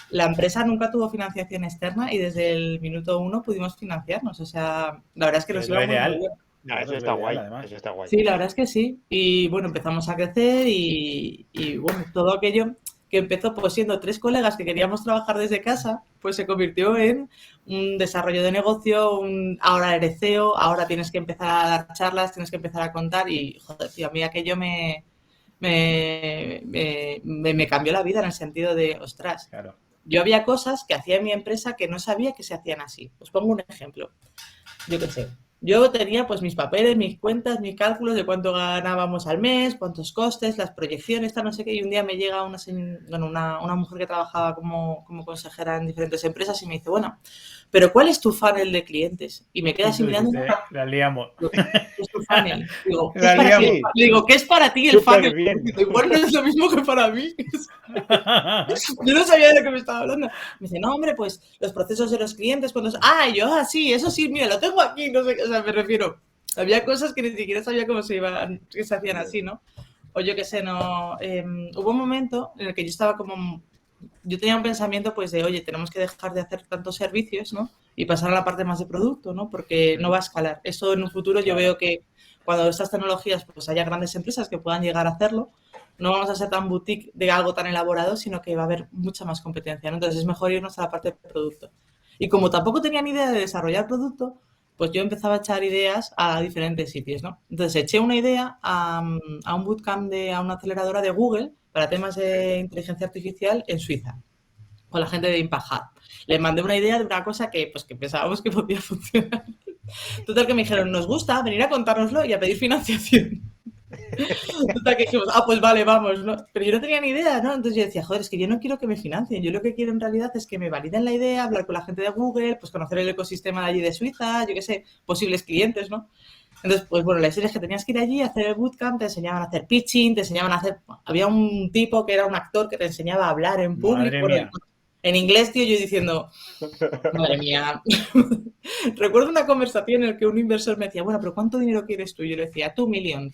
S2: la empresa nunca tuvo financiación externa y desde el minuto 1 pudimos financiarnos, o sea, la verdad es que nos iba muy bien.
S6: No, eso está guay, eso está guay.
S2: Sí, la verdad es que sí, y bueno, empezamos a crecer y bueno, todo aquello... que empezó pues siendo 3 colegas que queríamos trabajar desde casa, pues se convirtió en un desarrollo de negocio, ahora eres CEO, ahora tienes que empezar a dar charlas, tienes que empezar a contar y, joder, tío, a mí aquello me cambió la vida en el sentido de, ostras,
S1: Claro.
S2: yo había cosas que hacía en mi empresa que no sabía que se hacían así. Os pongo un ejemplo. Yo qué sé. Yo tenía pues mis papeles, mis cuentas, mis cálculos de cuánto ganábamos al mes, cuántos costes, las proyecciones, tal, no sé qué. Y un día me llega una mujer que trabajaba como consejera en diferentes empresas y me dice, bueno, pero ¿cuál es tu funnel de clientes? Y me queda así mirando.
S1: La liamos.
S2: ¿Qué es tu funnel? Digo, ¿qué
S1: La
S2: es para ti?
S1: liamos.
S2: Le digo, ¿qué es para ti el
S6: Súper
S2: funnel?
S6: bien.
S2: Igual no es lo mismo que para mí. Yo no sabía de lo que me estaba hablando. Me dice, no, hombre, pues los procesos de los clientes, cuando... Ah, y yo, sí, eso sí, mira, lo tengo aquí, no sé qué, o sea, me refiero. Había cosas que ni siquiera sabía cómo se hacían así, ¿no? O yo qué sé, no... hubo un momento en el que yo estaba como... Yo tenía un pensamiento, pues, de, oye, tenemos que dejar de hacer tantos servicios, ¿no? Y pasar a la parte más de producto, ¿no? Porque no va a escalar. Esto en un futuro yo veo que cuando estas tecnologías, pues, haya grandes empresas que puedan llegar a hacerlo, no vamos a ser tan boutique de algo tan elaborado, sino que va a haber mucha más competencia, ¿no? Entonces es mejor irnos a la parte de producto. Y como tampoco tenía ni idea de desarrollar producto, pues yo empezaba a echar ideas a diferentes sitios, ¿no? Entonces eché una idea a un bootcamp a una aceleradora de Google para temas de inteligencia artificial en Suiza, con la gente de Impact Hub. Les mandé una idea de una cosa que pensábamos que podía funcionar. Total, que me dijeron, nos gusta venir a contárnoslo y a pedir financiación. Total, que dijimos, pues vale, vamos, ¿no? Pero yo no tenía ni idea, ¿no? Entonces yo decía, joder, es que yo no quiero que me financien, yo lo que quiero en realidad es que me validen la idea, hablar con la gente de Google, pues conocer el ecosistema de allí de Suiza, yo qué sé, posibles clientes, ¿no? Entonces, pues bueno, la historia es que tenías que ir allí a hacer el bootcamp, te enseñaban a hacer pitching, te enseñaban a hacer... Había un tipo que era un actor que te enseñaba a hablar en público.
S1: Madre mía.
S2: En inglés, tío, yo diciendo, madre mía. Recuerdo una conversación en la que un inversor me decía, bueno, pero ¿cuánto dinero quieres tú? Y yo le decía, 2 million.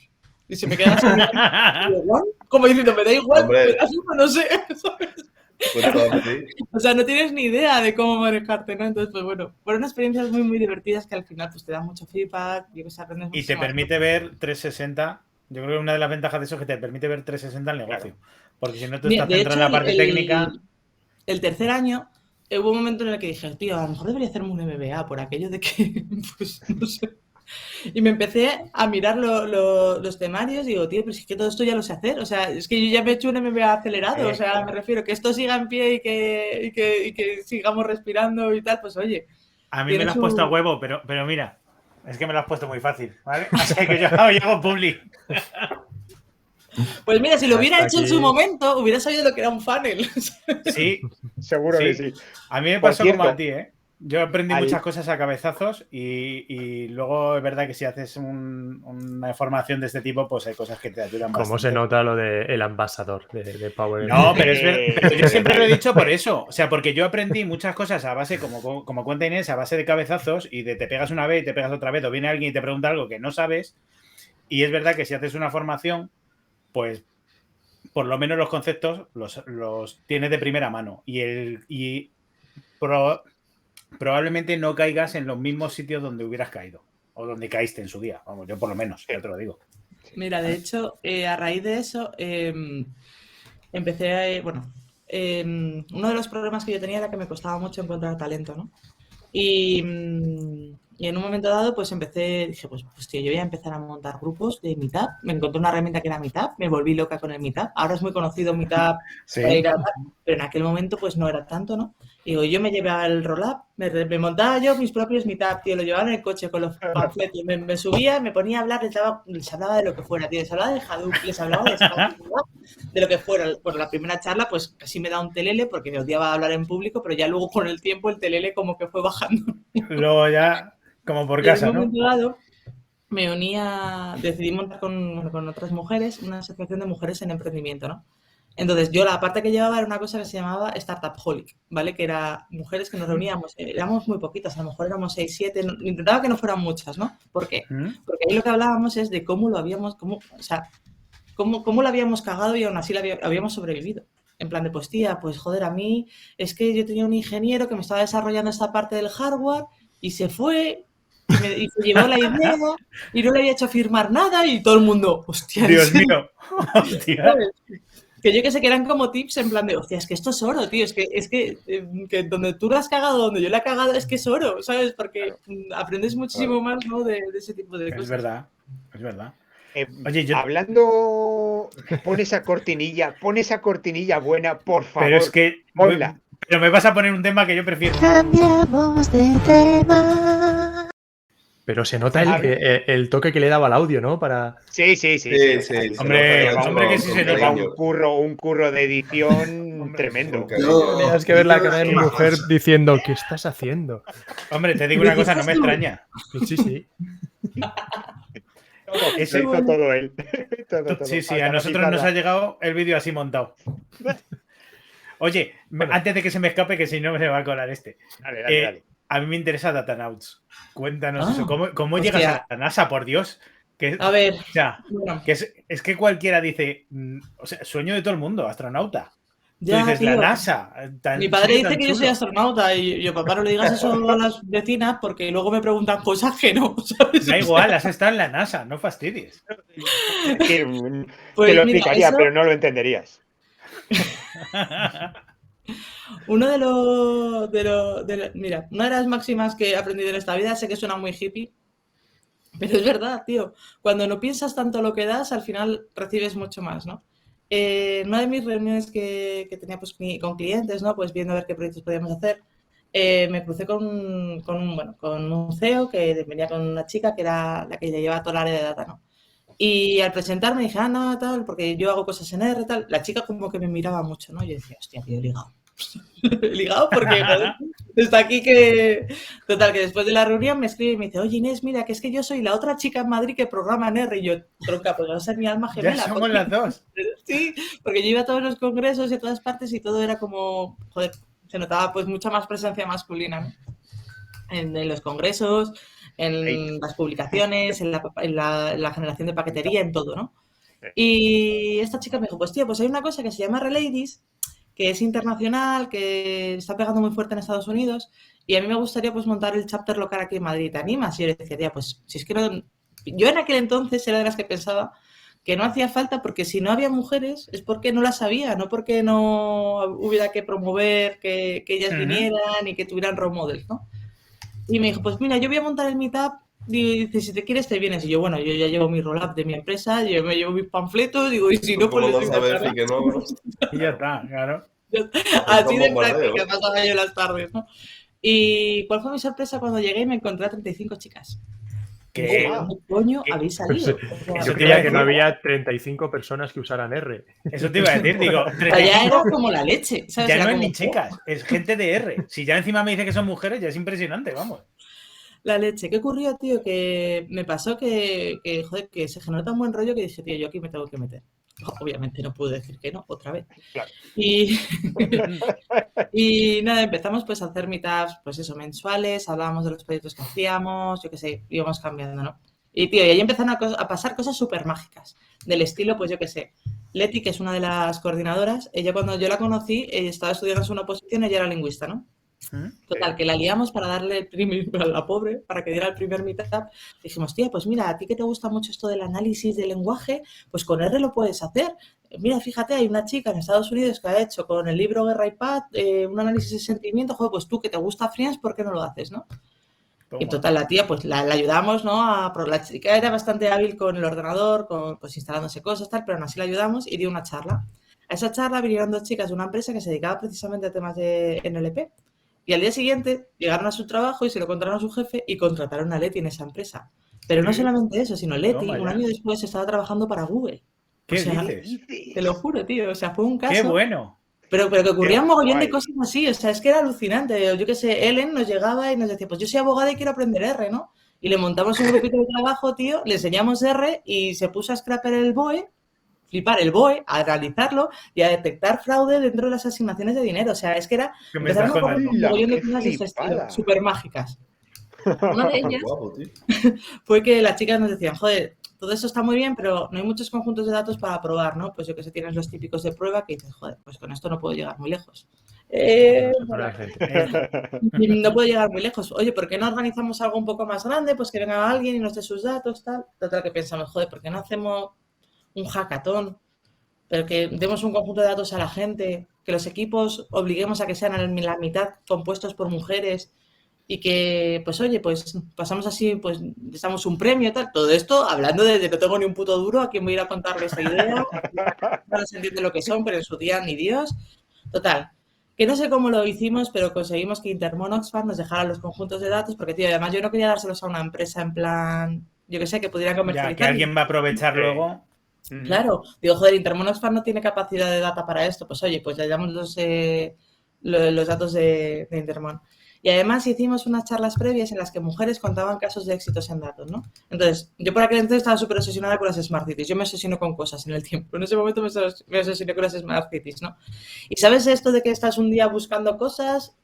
S2: Y se me quedaba así, como diciendo, me da igual,
S4: Hombre.
S2: me da igual, no sé, ¿sabes? O sea, no tienes ni idea de cómo manejarte, ¿no? Entonces, pues bueno, fueron experiencias muy, muy divertidas que al final pues te dan mucho feedback, yo que sé, aprendes
S1: Y
S2: mucho
S1: te
S2: más.
S1: permite ver 360. Yo creo que una de las ventajas de eso es que te permite ver 360 el negocio. Porque si no tú estás
S2: De
S1: centrado en la parte técnica.
S2: El tercer año hubo un momento en el que dije, tío, a lo mejor debería hacerme un MBA por aquello de que, pues, no sé. Y me empecé a mirar los temarios y digo, tío, pero es que todo esto ya lo sé hacer. O sea, es que yo ya me he hecho un MBA acelerado. O sea, me refiero que esto siga en pie y que sigamos respirando y tal. Pues oye.
S1: A mí me lo has puesto a huevo, pero mira, es que me lo has puesto muy fácil, ¿vale? Así que yo hago public.
S2: Pues mira, si lo hubiera
S3: Hasta
S2: hecho en
S3: aquí.
S2: su momento, hubiera sabido lo que era un funnel.
S1: Sí,
S6: Seguro
S1: sí.
S6: que sí.
S1: A mí me
S6: Por
S1: pasó
S6: cierto,
S1: como a ti, ¿eh? Yo aprendí
S6: ahí-
S1: muchas cosas a cabezazos y luego es verdad que si haces una formación de este tipo, pues hay cosas que te ayudan bastante.
S3: ¿Cómo se nota lo del ambasador de Power?
S1: No, pero es verdad. Pero yo siempre lo he dicho por eso. O sea, porque yo aprendí muchas cosas a base, como cuenta Inés, a base de cabezazos y de te pegas una vez y te pegas otra vez, o viene alguien y te pregunta algo que no sabes. Y es verdad que si haces una formación, pues por lo menos los conceptos los tienes de primera mano. Y probablemente no caigas en los mismos sitios donde hubieras caído. O donde caíste en su día. Vamos, yo por lo menos, ya te lo digo.
S2: Mira, de hecho, a raíz de eso, empecé a... Bueno, uno de los problemas que yo tenía era que me costaba mucho encontrar talento, ¿no? Y en un momento dado, pues dije, pues tío, yo voy a empezar a montar grupos de Meetup. Me encontré una herramienta que era Meetup, me volví loca con el Meetup. Ahora es muy conocido Meetup,
S1: Sí.
S2: para ir a tal, pero en aquel momento pues no era tanto, ¿no? Y digo, yo me llevaba el roll-up, me montaba yo mis propios Meetup, tío, lo llevaba en el coche con los panfletos, me subía, me ponía a hablar, les hablaba de lo que fuera, tío, les hablaba de Hadoop, les hablaba de Spark, de lo que fuera. Bueno, la primera charla pues casi me da un telele porque me odiaba hablar en público, pero ya luego con el tiempo el telele como que fue bajando.
S1: Luego ya, como por
S2: Y en
S1: casa,
S2: un
S1: ¿no?
S2: momento dado decidí montar con otras mujeres una asociación de mujeres en emprendimiento, ¿no? Entonces, yo la parte que llevaba era una cosa que se llamaba Startup Holic, ¿vale? Que era mujeres que nos reuníamos, éramos muy poquitas, a lo mejor éramos 6, 7, intentaba que no fueran muchas, ¿no? ¿Por qué? Porque ahí lo que hablábamos es de cómo lo habíamos, cómo lo habíamos cagado y aún así habíamos sobrevivido. En plan de, pues tía, pues joder, a mí es que yo tenía un ingeniero que me estaba desarrollando esta parte del hardware y se fue y se llevó la idea y no le había hecho firmar nada y todo el mundo, hostia.
S1: Dios mío. Hostia.
S2: Que yo que sé que eran como tips en plan de, hostia, es que esto es oro, tío, es que donde tú lo has cagado, donde yo la he cagado, es que es oro, ¿sabes? Porque aprendes muchísimo más, ¿no? De ese tipo de cosas.
S1: Es verdad, es verdad. Oye,
S6: Hablando, pon esa cortinilla buena, por favor.
S1: Pero es que...
S6: Ponla.
S1: Pero me vas a poner un tema que yo prefiero.
S7: Cambiamos de tema.
S3: Pero se nota el toque que le daba al audio, ¿no? Para...
S6: Sí.
S1: Hombre, que sí se nota.
S6: Un curro de edición tremendo.
S3: Tenías que ver la cara de mi mujer diciendo, ¿qué estás haciendo?
S1: Hombre, te digo una cosa, no me extraña.
S3: Sí.
S6: Eso hizo todo él. Todo.
S1: Sí, a nosotros nos ha llegado el vídeo así montado. Oye, antes de que se me escape, que si no me se va a colar este.
S6: Dale.
S1: A mí me interesa Datanauts. Cuéntanos eso. ¿Cómo
S2: hostia.
S1: llegas a la NASA, por Dios?
S2: A ver,
S1: O sea,
S2: bueno.
S1: que es que cualquiera dice, o sea, sueño de todo el mundo, astronauta.
S2: Ya,
S1: Tú dices,
S2: tío.
S1: la NASA.
S2: Mi padre dice
S1: tan
S2: que yo soy
S1: chulo.
S2: astronauta y yo, papá, no le digas eso a las vecinas porque luego me preguntan cosas que no, ¿sabes?
S1: Da igual, has estado en la NASA, no fastidies.
S6: Te
S2: Pues
S6: lo
S2: mira,
S6: explicaría,
S2: eso-
S6: pero no lo entenderías.
S2: Uno mira, una de las máximas que he aprendido en esta vida, sé que suena muy hippie, pero es verdad, tío. Cuando no piensas tanto lo que das, al final recibes mucho más, ¿no? En una de mis reuniones que tenía pues, con clientes, ¿no? Pues viendo a ver qué proyectos podíamos hacer, me crucé con un CEO que venía con una chica que era la que llevaba toda la área de data, ¿no? Y al presentarme dije, no, tal, porque yo hago cosas en R, tal. La chica como que me miraba mucho, ¿no? Yo decía, hostia, tío, he ligado. He ligado porque, joder, está aquí que... Total, que después de la reunión me escribe y me dice, oye, Inés, mira, que es que yo soy la otra chica en Madrid que programa en R. Y yo, tronca, pues va a ser mi alma gemela.
S1: Ya somos
S2: porque-
S1: las dos.
S2: Sí, porque yo iba a todos los congresos y a todas partes y todo era como, joder, se notaba pues mucha más presencia masculina, ¿no? En los congresos, en las publicaciones, en la generación de paquetería, en todo, ¿no? Y esta chica me dijo, pues tío, pues hay una cosa que se llama Reladies, que es internacional, que está pegando muy fuerte en Estados Unidos, y a mí me gustaría pues montar el chapter local aquí en Madrid, ¿te animas? Y yo le decía, tía, pues si es que no... Yo en aquel entonces era de las que pensaba que no hacía falta porque si no había mujeres es porque no las había, no porque no hubiera que promover que ellas vinieran y que tuvieran role models, ¿no? Y me dijo, pues mira, yo voy a montar el meetup y dice, si te quieres te vienes. Y yo, bueno, yo ya llevo mi roll-up de mi empresa, yo me llevo mis panfletos, digo, y si no, pues les doy una charla.
S4: que no, bro?
S1: Y ya está, claro.
S2: Así de
S4: Como
S2: práctica
S4: bombardeo.
S2: pasaba yo las tardes, ¿no? ¿Y cuál fue mi sorpresa cuando llegué y me encontré a 35 chicas?
S1: ¿Qué?
S2: ¿De dónde coño
S1: ¿Qué?
S2: habéis salido?
S1: Eso
S3: Yo
S1: te iba a
S3: creía que no
S1: decir.
S3: había 35 personas que usaran R.
S1: Eso te iba a decir, digo,
S2: O sea, ya
S1: 35,
S2: era como la leche, ¿sabes?
S1: ya
S2: Era
S1: no es
S2: como,
S1: ni chicas, es gente de R. Si ya encima me dice que son mujeres, ya es impresionante, vamos.
S2: la leche. ¿Qué ocurrió, tío? Que me pasó joder, que se generó tan buen rollo que dije, tío, yo aquí me tengo que meter. Obviamente no puedo decir que no, otra vez.
S6: Claro.
S2: Y, y nada, empezamos pues a hacer meetups, pues eso, mensuales, hablábamos de los proyectos que hacíamos, yo qué sé, íbamos cambiando, ¿no? Y tío, y ahí empezaron a pasar cosas súper mágicas, del estilo, pues yo qué sé. Leti, que es una de las coordinadoras, ella cuando yo la conocí, estaba estudiando una oposición, ella era lingüista, ¿no? Total, que la liamos para darle el primer, a la pobre, para que diera el primer meetup. Dijimos, tía, pues mira, a ti que te gusta mucho esto del análisis del lenguaje, pues con R lo puedes hacer. Mira, fíjate, hay una chica en Estados Unidos que ha hecho con el libro Guerra y Paz un análisis de sentimiento. Joder, pues tú que te gusta Friends, ¿por qué no lo haces, no? Y total, la tía, pues la ayudamos, ¿no? La chica era bastante hábil con el ordenador, pues instalándose cosas, tal, pero aún así la ayudamos y dio una charla. A esa charla vinieron dos chicas de una empresa que se dedicaba precisamente a temas de NLP. Y al día siguiente llegaron a su trabajo y se lo contaron a su jefe y contrataron a Leti en esa empresa. Pero no solamente eso, sino Leti, un año después, estaba trabajando para Google.
S1: ¿Qué
S2: o sea,
S1: dices?
S2: Te lo juro, tío. O sea, fue un caso.
S1: ¡Qué bueno!
S2: Pero que ocurría un mogollón
S6: guay.
S2: de cosas así. O sea, es que era alucinante. Yo qué sé, Ellen nos llegaba y nos decía, pues yo soy abogada y quiero aprender R, ¿no? Y le montamos un grupito de trabajo, tío, le enseñamos R y se puso a scraper el BOE, flipar el BOE, a analizarlo y a detectar fraude dentro de las asignaciones de dinero. O sea, es que era...
S1: ¿Qué me estás
S2: empezaron a ocurrir un mogollón de
S6: ¡Qué
S2: cosas de ese estilo,
S6: flipada!
S2: súper mágicas. Una de ellas
S4: Guapo, tío.
S2: fue que las chicas nos decían, joder, todo eso está muy bien, pero no hay muchos conjuntos de datos para probar, ¿no? Pues yo que sé, tienes los típicos de prueba que dices, joder, pues con esto no puedo llegar muy lejos. No puedo llegar muy lejos. Oye, ¿por qué no organizamos algo un poco más grande? Pues que venga alguien y nos dé sus datos, tal. Total, que pensamos, joder, ¿por qué no hacemos un hackathon? pero que demos un conjunto de datos a la gente, que los equipos obliguemos a que sean a la mitad compuestos por mujeres y que, pues oye, pues pasamos así, pues les damos un premio y tal. Todo esto hablando de que no tengo ni un puto duro a quien voy a ir a contarle esta idea, no se entiende lo que son, pero en su día ni Dios. Total, que no sé cómo lo hicimos, pero conseguimos que Intermon Oxfam nos dejara los conjuntos de datos, porque, tío, además yo no quería dárselos a una empresa en plan, yo que sé, que pudiera
S1: Ya,
S2: comercializar.
S1: que alguien va a aprovechar
S6: Sí.
S1: luego.
S2: Claro, digo, joder, Intermon Oxfam no tiene capacidad de data para esto. Pues oye, pues ya damos los datos de Intermon. Y además hicimos unas charlas previas en las que mujeres contaban casos de éxitos en datos, ¿no? Entonces, yo por aquel entonces estaba súper obsesionada con las Smart Cities. Yo me obsesiono con cosas en el tiempo. En ese momento me obsesioné con las Smart Cities, ¿no? Y ¿sabes esto de que estás un día buscando cosas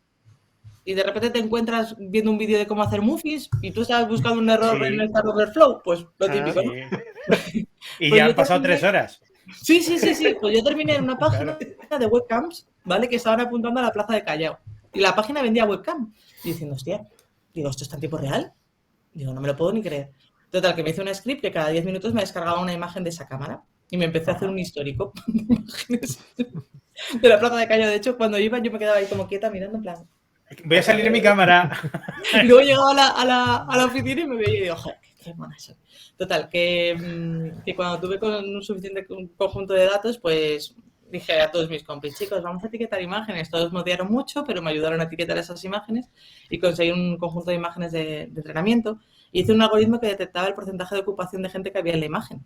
S2: y de repente te encuentras viendo un vídeo de cómo hacer movies y tú estabas buscando un error
S1: Sí.
S2: en el Stack Overflow? Pues lo típico, ¿no?
S1: Sí. Y
S2: Pues
S1: ya
S2: yo
S1: han pasado
S2: terminé-
S1: 3 horas.
S2: Sí. Pues yo terminé en una página de webcams, ¿vale? Que estaban apuntando a la plaza de Callao. Y la página vendía webcam. Y diciendo, hostia, digo, ¿esto está en tiempo real? Digo, no me lo puedo ni creer. Total, que me hice un script que cada 10 minutos me descargaba una imagen de esa cámara. Y me empecé a hacer un histórico de imágenes de la plaza de Callao. De hecho, cuando iba yo me quedaba ahí como quieta mirando en plan.
S1: Voy a salir de mi cámara.
S2: Y luego llegaba a la oficina y me veía y digo, joder, qué mona soy. Total, que cuando tuve con un suficiente conjunto de datos, pues dije a todos mis compis, chicos, vamos a etiquetar imágenes. Todos me odiaron mucho, pero me ayudaron a etiquetar esas imágenes y conseguí un conjunto de imágenes de entrenamiento. Y hice un algoritmo que detectaba el porcentaje de ocupación de gente que había en la imagen.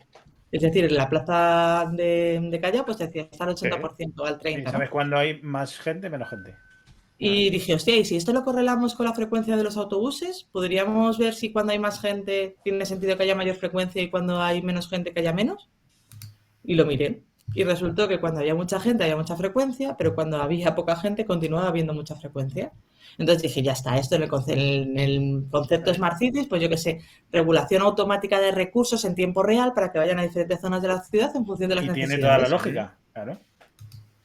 S2: Es decir, en la plaza de Callao, pues te decía, está al 80%, al 30%.
S1: ¿Y sabes cuándo hay más gente, menos gente?
S2: Y dije, hostia, y si esto lo correlamos con la frecuencia de los autobuses, podríamos ver si cuando hay más gente tiene sentido que haya mayor frecuencia y cuando hay menos gente que haya menos. Y lo miré. Y resultó que cuando había mucha gente había mucha frecuencia, pero cuando había poca gente continuaba habiendo mucha frecuencia. Entonces dije, ya está, esto en el concepto Smart Cities, pues yo qué sé, regulación automática de recursos en tiempo real para que vayan a diferentes zonas de la ciudad en función de las
S1: Y
S2: necesidades.
S1: tiene toda la lógica, claro.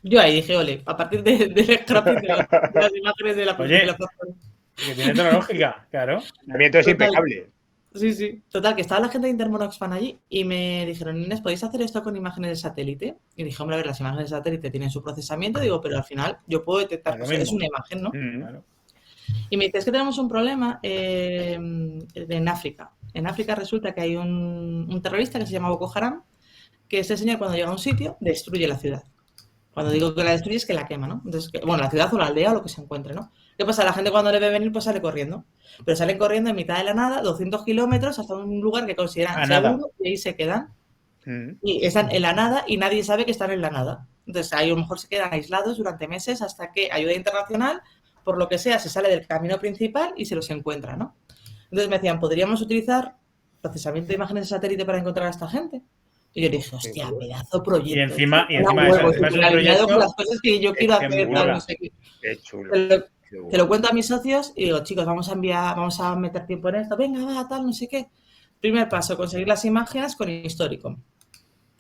S2: Yo ahí dije, ole, a partir del scrapping de las imágenes de la
S1: Oye.
S2: plataforma.
S1: Que tiene toda la lógica, claro.
S6: El entrenamiento es
S2: Total.
S6: impecable.
S2: Sí. Total, que estaba la gente de Intermon Oxfam allí y me dijeron, Inés, ¿podéis hacer esto con imágenes de satélite? Y dije, hombre, a ver, las imágenes de satélite tienen su procesamiento, digo, pero al final yo puedo detectar
S1: Lo
S2: cosas, es
S1: mismo.
S2: una imagen, ¿no?
S1: Claro.
S2: Y me dice, es que tenemos un problema en África. En África resulta que hay un terrorista que se llama Boko Haram, que este señor cuando llega a un sitio destruye la ciudad. Cuando digo que la destruye es que la quema, ¿no? Entonces, bueno, la ciudad o la aldea o lo que se encuentre, ¿no? ¿Qué pasa? La gente cuando le ve venir pues sale corriendo. Pero salen corriendo en mitad de la nada, 200 kilómetros hasta un lugar que consideran
S1: A nada.
S2: seguro y ahí se quedan. Y están en la nada y nadie sabe que están en la nada. Entonces ahí a lo mejor se quedan aislados durante meses hasta que ayuda internacional, por lo que sea, se sale del camino principal y se los encuentra, ¿no? Entonces me decían, ¿podríamos utilizar procesamiento de imágenes de satélite para encontrar a esta gente? Y yo dije, hostia, pedazo proyecto.
S1: Y encima
S2: Era
S1: de eso,
S2: huevos,
S1: encima es un
S2: alineado con
S1: proyecto
S2: las cosas que yo quiero
S1: que
S2: hacer,
S1: mola.
S2: tal, no sé qué.
S6: Qué chulo.
S2: Te lo cuento a mis socios y digo, chicos, vamos a meter tiempo en esto, venga, va, tal, no sé qué. Primer paso, conseguir las imágenes con histórico.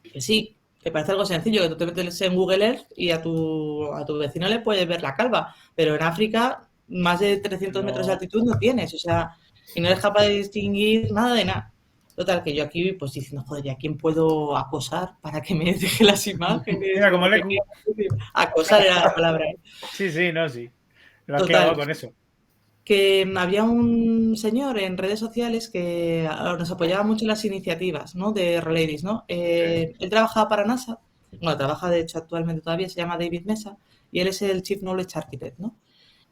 S2: Que sí, que parece algo sencillo, que tú te metes en Google Earth y a tu vecino le puedes ver la calva, pero en África más de 300 metros de altitud no tienes, o sea, y no eres capaz de distinguir nada de nada. Total, que yo aquí, pues diciendo, joder, ¿y a quién puedo acosar para que me deje las imágenes?
S1: Mira, como le...
S2: Acosar era la palabra.
S1: Sí, no, sí. Lo has
S2: Total.
S1: quedado con eso.
S2: Que había un señor en redes sociales que nos apoyaba mucho en las iniciativas, ¿no? De Reladies, ¿no? Él trabajaba para NASA, bueno, trabaja de hecho actualmente todavía, se llama David Mesa, y él es el Chief Knowledge Architect, ¿no?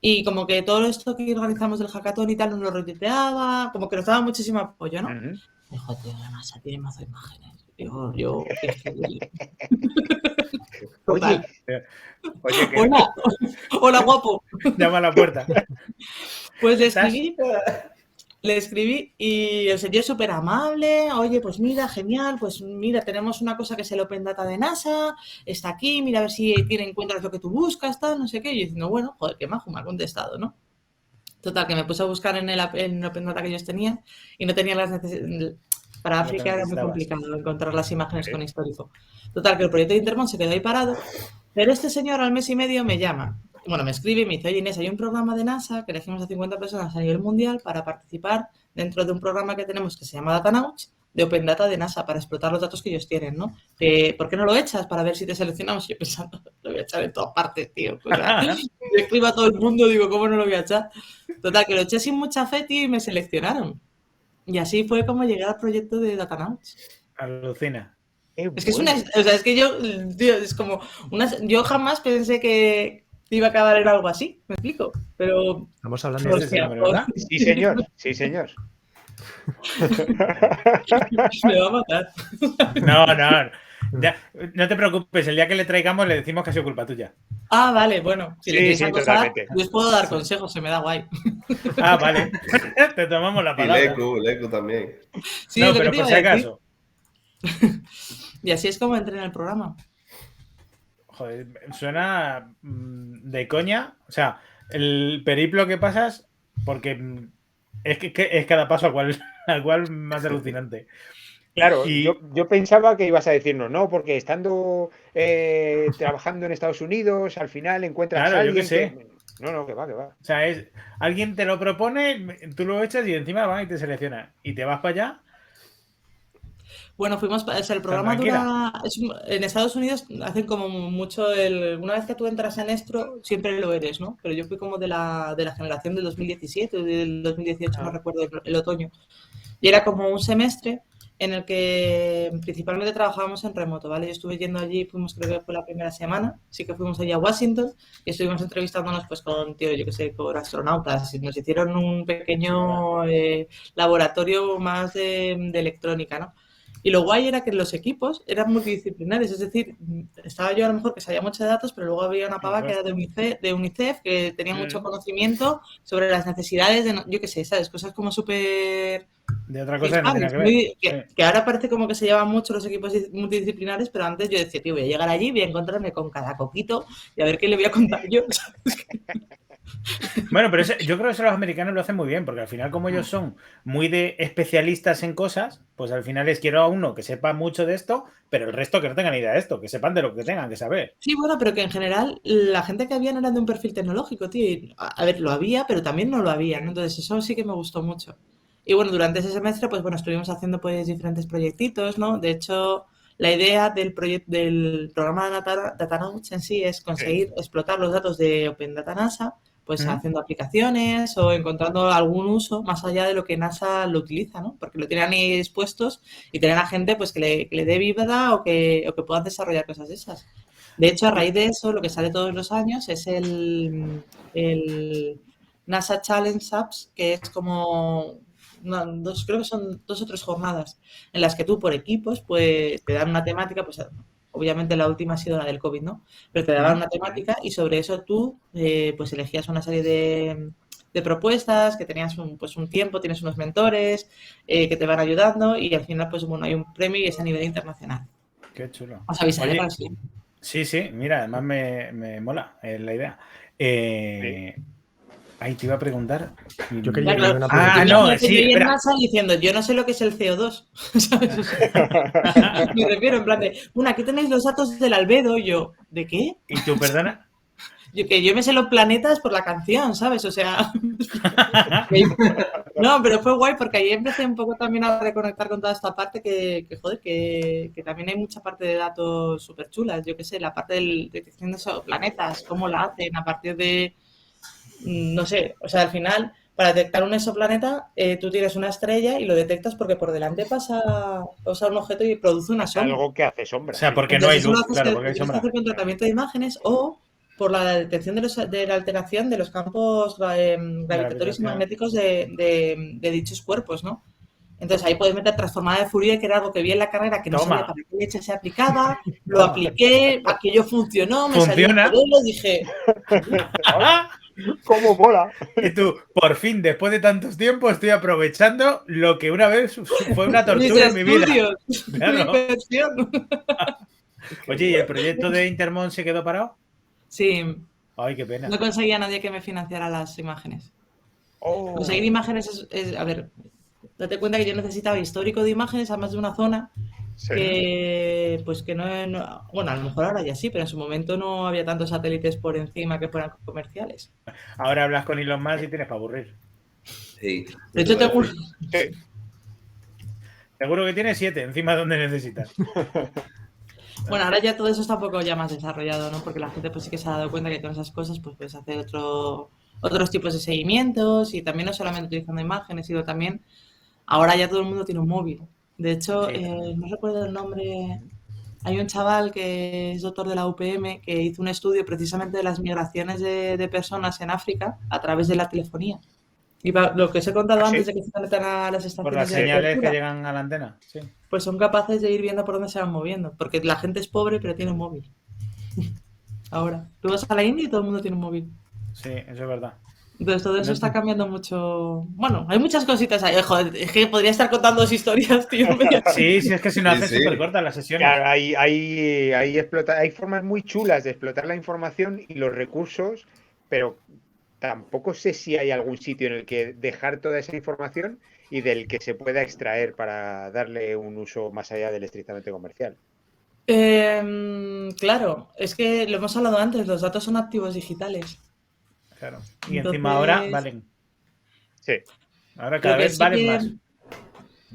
S2: Y como que todo esto que organizamos del hackathon y tal nos lo retuiteaba, como que nos daba muchísimo apoyo, ¿no? Dijo, tío, la NASA tiene mazo de imágenes. Digo, yo...
S6: Oye, que
S2: Hola, guapo.
S1: Llama a la puerta.
S2: Pues le escribí y el señor súper amable, oye, pues mira, genial, pues mira, tenemos una cosa que es el Open Data de NASA, está aquí, mira a ver si encuentras lo que tú buscas, tal, no sé qué, y yo diciendo, bueno, joder, qué majo, me ha contestado, ¿no? Total, que me puse a buscar en el Open Data que ellos tenían y no tenían las necesidades. Para África era muy complicado encontrar las imágenes con histórico. Total, que el proyecto de Intermon se quedó ahí parado, pero este señor al mes y medio me llama. Bueno, me escribe y me dice, oye Inés, hay un programa de NASA que elegimos a 50 personas a nivel mundial para participar dentro de un programa que tenemos que se llama DataNauts, de Open Data de NASA para explotar los datos que ellos tienen, ¿no? ¿Por qué no lo echas para ver si te seleccionamos? Y yo pensando, lo voy a echar en todas partes, tío. O sea, yo escribo a todo el mundo, digo, ¿cómo no lo voy a echar? Total, que lo eché sin mucha fe, tío, y me seleccionaron. Y así fue como llegué al proyecto de Datanauts.
S1: Alucina.
S2: Es que es una... O sea, es que yo, tío, es como... yo jamás pensé que iba a acabar en algo así, ¿me explico? Pero...
S3: Estamos hablando de
S1: ese nombre, ¿verdad?
S6: Sí, señor, sí, señor.
S2: me va a matar.
S1: No, ya, no te preocupes, el día que le traigamos le decimos que ha sido culpa tuya.
S2: Ah, vale, bueno. Si
S6: Sí,
S2: le quieres
S6: sí,
S2: acosar,
S6: totalmente.
S2: yo os puedo dar consejos, se me da guay.
S1: Ah, vale. Te tomamos la
S4: Y
S1: palabra.
S4: Leku también.
S2: Sí,
S1: No,
S2: es lo
S1: pero
S2: que te
S1: por
S2: iba
S1: si
S2: a decir.
S1: acaso.
S2: Y así es como entré en el programa.
S1: Joder, suena de coña. O sea, el periplo que pasas, porque es que es cada paso al cual más alucinante.
S6: Claro,
S1: Y-
S6: yo pensaba que ibas a decirnos, no, porque estando trabajando en Estados Unidos, al final encuentras
S1: Claro,
S6: a
S1: yo
S6: alguien
S1: qué sé.
S6: que... No, no, que va, que va.
S1: O sea, alguien te lo propone, tú lo echas y encima van y te selecciona. Y te vas para allá.
S2: Bueno, o sea, el programa
S1: tranquila.
S2: dura... en Estados Unidos hacen como mucho una vez que tú entras en Estro, siempre lo eres, ¿no? Pero yo fui como de la generación del 2017 o del 2018, no recuerdo, el otoño. Y era como un semestre en el que principalmente trabajábamos en remoto, ¿vale? Yo estuve yendo allí, creo que fue la primera semana, sí que fuimos allí a Washington y estuvimos entrevistándonos pues con, tío, yo qué sé, con astronautas. Y nos hicieron un pequeño laboratorio más de electrónica, ¿no? Y lo guay era que los equipos eran multidisciplinares, es decir, estaba yo a lo mejor que sabía mucho de datos, pero luego había una pava que era de UNICEF que tenía mucho conocimiento sobre las necesidades de, yo qué sé, ¿sabes? Cosas como súper...
S1: De otra cosa que no tiene que ver.
S2: Que ahora parece como que se llevan mucho los equipos multidisciplinares, pero antes yo decía, tío, voy a llegar allí, voy a encontrarme con cada coquito y a ver qué le voy a contar yo.
S1: Bueno, pero yo creo que eso los americanos lo hacen muy bien, porque al final, como ellos son muy de especialistas en cosas, pues al final les quiero a uno que sepa mucho de esto, pero el resto que no tengan ni idea de esto, que sepan de lo que tengan que saber.
S2: Sí, bueno, pero que en general la gente que había no era de un perfil tecnológico, tío. Y, a ver, lo había, pero también no lo había, ¿no? Entonces eso sí que me gustó mucho. Y bueno, durante ese semestre, pues bueno, estuvimos haciendo pues diferentes proyectitos, ¿no? De hecho, la idea del programa de Datanauts en sí es conseguir explotar los datos de Open Data NASA, pues haciendo aplicaciones o encontrando algún uso más allá de lo que NASA lo utiliza, ¿no? Porque lo tienen ahí expuestos y tienen a gente pues que le dé vida o que puedan desarrollar cosas de esas. De hecho, a raíz de eso, lo que sale todos los años es el NASA Challenge Apps, que es como creo que son 2 o 3 jornadas en las que tú por equipos pues te dan una temática, pues obviamente la última ha sido la del COVID, ¿no? Pero te daban una temática y sobre eso tú pues elegías una serie de propuestas, que tenías un tiempo, tienes unos mentores que te van ayudando y al final pues bueno, hay un premio y es a nivel internacional.
S1: Qué chulo.
S2: Os avisaré para sí.
S1: Sí, mira, además me mola la idea. Ahí te iba a preguntar.
S3: Yo quería
S2: Claro,
S3: una pregunta.
S1: no, sí,
S2: en
S1: espera.
S2: NASA diciendo, yo no sé lo que es el CO2, ¿sabes? O sea, me refiero en plan de, bueno, aquí tenéis los datos del albedo, yo, ¿de qué?
S1: ¿Y tú, perdona?
S2: Yo me sé los planetas por la canción, ¿sabes? O sea, no, pero fue guay porque ahí empecé un poco también a reconectar con toda esta parte que joder, que también hay mucha parte de datos súper chulas, yo qué sé, la parte de detección de esos planetas, cómo la hacen a partir de, no sé, o sea, al final, para detectar un exoplaneta, tú tienes una estrella y lo detectas porque por delante pasa un objeto y produce una sombra.
S6: Algo que hace sombra.
S1: O sea, porque no hay luz, claro, porque hay
S2: tienes que
S1: sombra.
S2: hacer con tratamiento de imágenes o por la detección de la alteración de los campos gravitatorios y magnéticos de dichos cuerpos, ¿no? Entonces ahí puedes meter transformada de Fourier, que era algo que vi en la carrera, que no sabía para qué leche se aplicaba, lo apliqué, aquello funcionó, me salió un modelo, dije...
S6: ¡Cómo mola!
S1: Y tú, por fin, después de tantos tiempos, estoy aprovechando lo que una vez fue una tortura en mi vida.
S2: Claro. Mi inversión.
S1: Oye, ¿y el proyecto de Intermon se quedó parado?
S2: Sí.
S1: Ay, qué pena.
S2: No conseguía nadie que me financiara las imágenes. Conseguir imágenes a ver, date cuenta que yo necesitaba histórico de imágenes a más de una zona que pues que no, bueno, a lo mejor ahora ya sí, pero en su momento no había tantos satélites por encima que fueran comerciales.
S1: Ahora hablas con Elon Musk y tienes para aburrir.
S4: Sí.
S2: De hecho,
S1: Seguro que tiene 7 encima donde necesitas.
S2: Bueno, ahora ya todo eso está un poco ya más desarrollado, ¿no? Porque la gente pues sí que se ha dado cuenta que con esas cosas pues puedes hacer otros tipos de seguimientos y también no solamente utilizando imágenes, sino también ahora ya todo el mundo tiene un móvil. De hecho,
S1: Sí.
S2: no recuerdo el nombre, hay un chaval que es doctor de la UPM que hizo un estudio precisamente de las migraciones de personas en África a través de la telefonía. Y lo que os he contado
S6: ¿Ah, sí?
S2: antes de que se conectan a las
S1: Por
S2: estaciones
S1: las
S2: de
S1: señales que
S2: cobertura,
S1: llegan a la antena. Sí.
S2: pues son capaces de ir viendo por dónde se van moviendo, porque la gente es pobre pero tiene un móvil. Ahora, tú vas a la India y todo el mundo tiene un móvil.
S1: Sí, eso es verdad.
S2: Entonces todo eso
S1: No-
S2: está cambiando mucho. Bueno, hay muchas cositas ahí. Joder, es que podría estar contando 2 historias, tío.
S1: Sí, sí, es que si no
S4: Sí,
S1: haces
S4: sí.
S1: súper cortas las sesiones.
S6: Claro, hay formas muy chulas de explotar la información y los recursos, pero tampoco sé si hay algún sitio en el que dejar toda esa información y del que se pueda extraer para darle un uso más allá del estrictamente comercial.
S2: Claro, es que lo hemos hablado antes, los datos son activos digitales.
S1: Claro. Y
S2: Entonces,
S1: encima ahora valen.
S6: Sí.
S1: Ahora
S2: lo
S1: cada
S2: que
S1: vez
S2: sí
S1: valen
S2: que-
S1: más.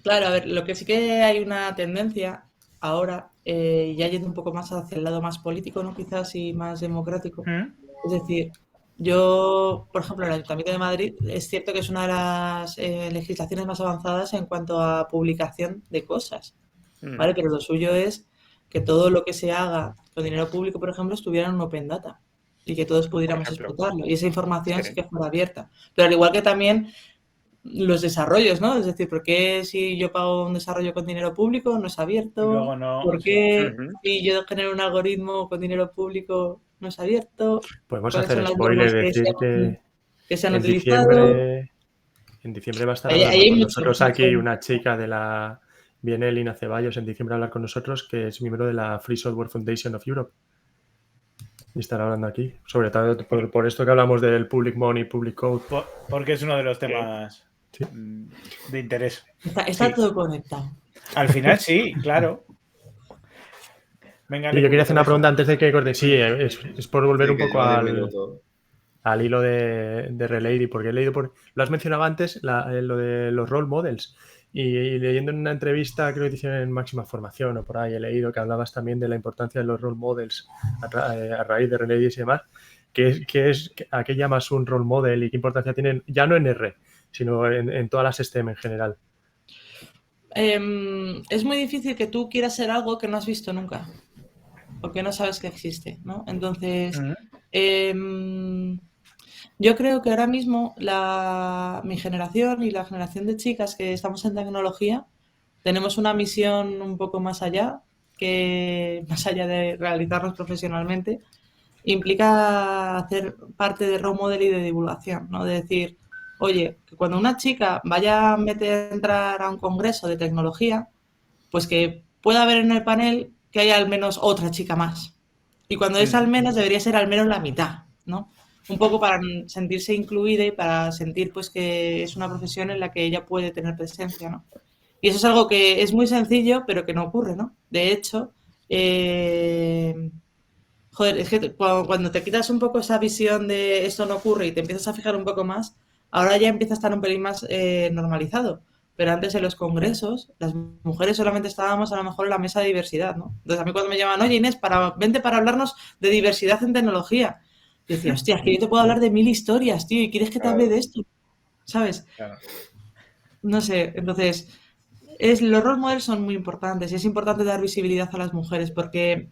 S2: Claro, a ver, lo que sí que hay una tendencia ahora, ya yendo un poco más hacia el lado más político, ¿no? Quizás y más democrático.
S1: ¿Mm?
S2: Es decir, yo, por ejemplo, el Ayuntamiento de Madrid es cierto que es una de las legislaciones más avanzadas en cuanto a publicación de cosas, ¿vale? Pero lo suyo es que todo lo que se haga con dinero público, por ejemplo, estuviera en un open data y que todos pudiéramos
S6: ejemplo.
S2: explotarlo y esa información
S6: Sí.
S2: sí que fuera abierta. Pero al igual que también los desarrollos, ¿no? Es decir, ¿por qué si yo pago un desarrollo con dinero público no es abierto?
S1: Y luego no,
S2: ¿Por
S1: sí.
S2: qué
S6: Ujú.
S2: si yo genero un algoritmo con dinero público no es abierto?
S3: Podemos
S2: ¿Cuáles
S3: hacer
S2: son las
S3: spoiler,
S2: normas
S3: decir
S2: que se han
S3: en
S2: utilizado?
S3: diciembre va a estar
S2: Ahí
S3: hablando
S2: hay
S3: con
S2: mucho,
S3: nosotros
S2: mucho.
S3: aquí una chica de la viene Lina Ceballos en diciembre a hablar con nosotros, que es miembro de la Free Software Foundation of Europe. Y estará hablando aquí, sobre todo por esto que hablamos del Public Money, Public Code.
S1: Porque es uno de los temas
S3: Sí.
S1: de interés.
S2: Está
S1: Sí.
S2: todo conectado.
S1: Al final sí, claro. Venga,
S3: Y yo quería hacer una pregunta antes de que corte. Sí, es por volver
S4: Sí,
S3: un
S4: que
S3: poco
S4: lleva 10
S3: al
S4: minutos.
S3: hilo de Relay, porque he leído lo has mencionado antes, lo de los role models. Y leyendo en una entrevista, creo que te hicieron en Máxima Formación o por ahí, he leído que hablabas también de la importancia de los role models a raíz de Relay y demás. ¿A qué llamas un role model y qué importancia tienen, ya no en R, sino en todas las STEM en general?
S2: Es muy difícil que tú quieras ser algo que no has visto nunca o que no sabes que existe, ¿no? Entonces, yo creo que ahora mismo mi generación y la generación de chicas que estamos en tecnología tenemos una misión un poco más allá, que más allá de realizarnos profesionalmente, implica hacer parte de role model y de divulgación, ¿no? De decir, oye, que cuando una chica vaya a entrar a un congreso de tecnología, pues que pueda haber en el panel que haya al menos otra chica más. Y cuando es al menos, debería ser al menos la mitad, ¿no? Un poco para sentirse incluida y para sentir pues que es una profesión en la que ella puede tener presencia, ¿no? Y eso es algo que es muy sencillo, pero que no ocurre, ¿no? De hecho, joder, es que cuando te quitas un poco esa visión de esto no ocurre y te empiezas a fijar un poco más, ahora ya empieza a estar un pelín más normalizado. Pero antes en los congresos, las mujeres solamente estábamos a lo mejor en la mesa de diversidad, ¿no? Entonces a mí cuando me llaman, oye Inés, vente para hablarnos de diversidad en tecnología. Yo decía, hostia, es que yo te puedo hablar de 1000 historias, tío, y quieres que te hable de esto, ¿sabes?
S1: Claro.
S2: No sé, entonces, los role models son muy importantes y es importante dar visibilidad a las mujeres porque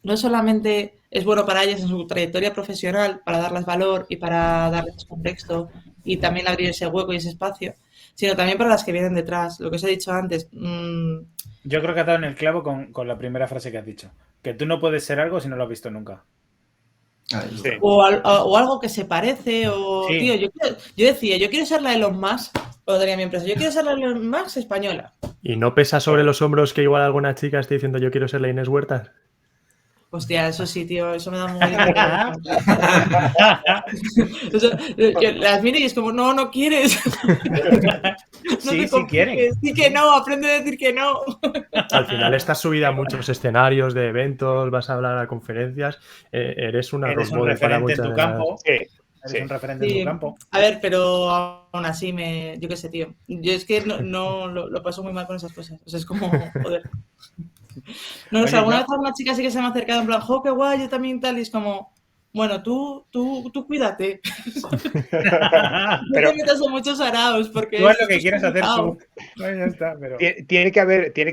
S2: no solamente es bueno para ellas en su trayectoria profesional, para darles valor y para darles contexto y también abrir ese hueco y ese espacio, sino también para las que vienen detrás. Lo que os he dicho antes.
S1: Yo creo que has dado en el clavo con la primera frase que has dicho. Que tú no puedes ser algo si no lo has visto nunca.
S5: Ahí
S6: Sí.
S5: está.
S2: O algo que se parece, o
S1: Sí.
S2: tío, yo decía, yo quiero ser la Elon Musk, o diría mi empresa, yo quiero ser la Elon Musk española.
S3: ¿Y no pesa sobre los hombros que igual alguna chica esté diciendo yo quiero ser la Inés Huertas?
S2: Hostia, eso sí, tío, eso me da muy... Yo las miro y es como, no quieres. No
S1: Sí,
S2: te
S1: sí quieren.
S2: compliques, di que no, aprende a decir que no.
S3: Al final estás subida a muchos escenarios de eventos, vas a hablar a conferencias, eres una
S1: Eres
S3: role
S1: un
S3: model para
S1: referente en
S3: muchas
S1: tu
S3: de las...
S1: campo.
S6: Sí.
S1: Eres
S6: Sí.
S1: un referente en
S2: Sí,
S1: tu campo.
S2: a ver, pero aún así yo qué sé, tío. Yo es que no lo paso muy mal con esas cosas. O sea, es como, joder. No lo sé,
S1: Oye,
S2: alguna
S1: yo,
S2: vez alguna chica sí que se me ha acercado en plan, jo, qué guay, yo también tal, y es como, bueno, tú cuídate. No
S6: Pero
S2: te metas en muchos araos, porque
S1: tú haz lo
S2: esto
S1: que
S2: es
S1: quieras hacer
S2: complicado.
S1: tú. No, ya está, pero...
S6: tiene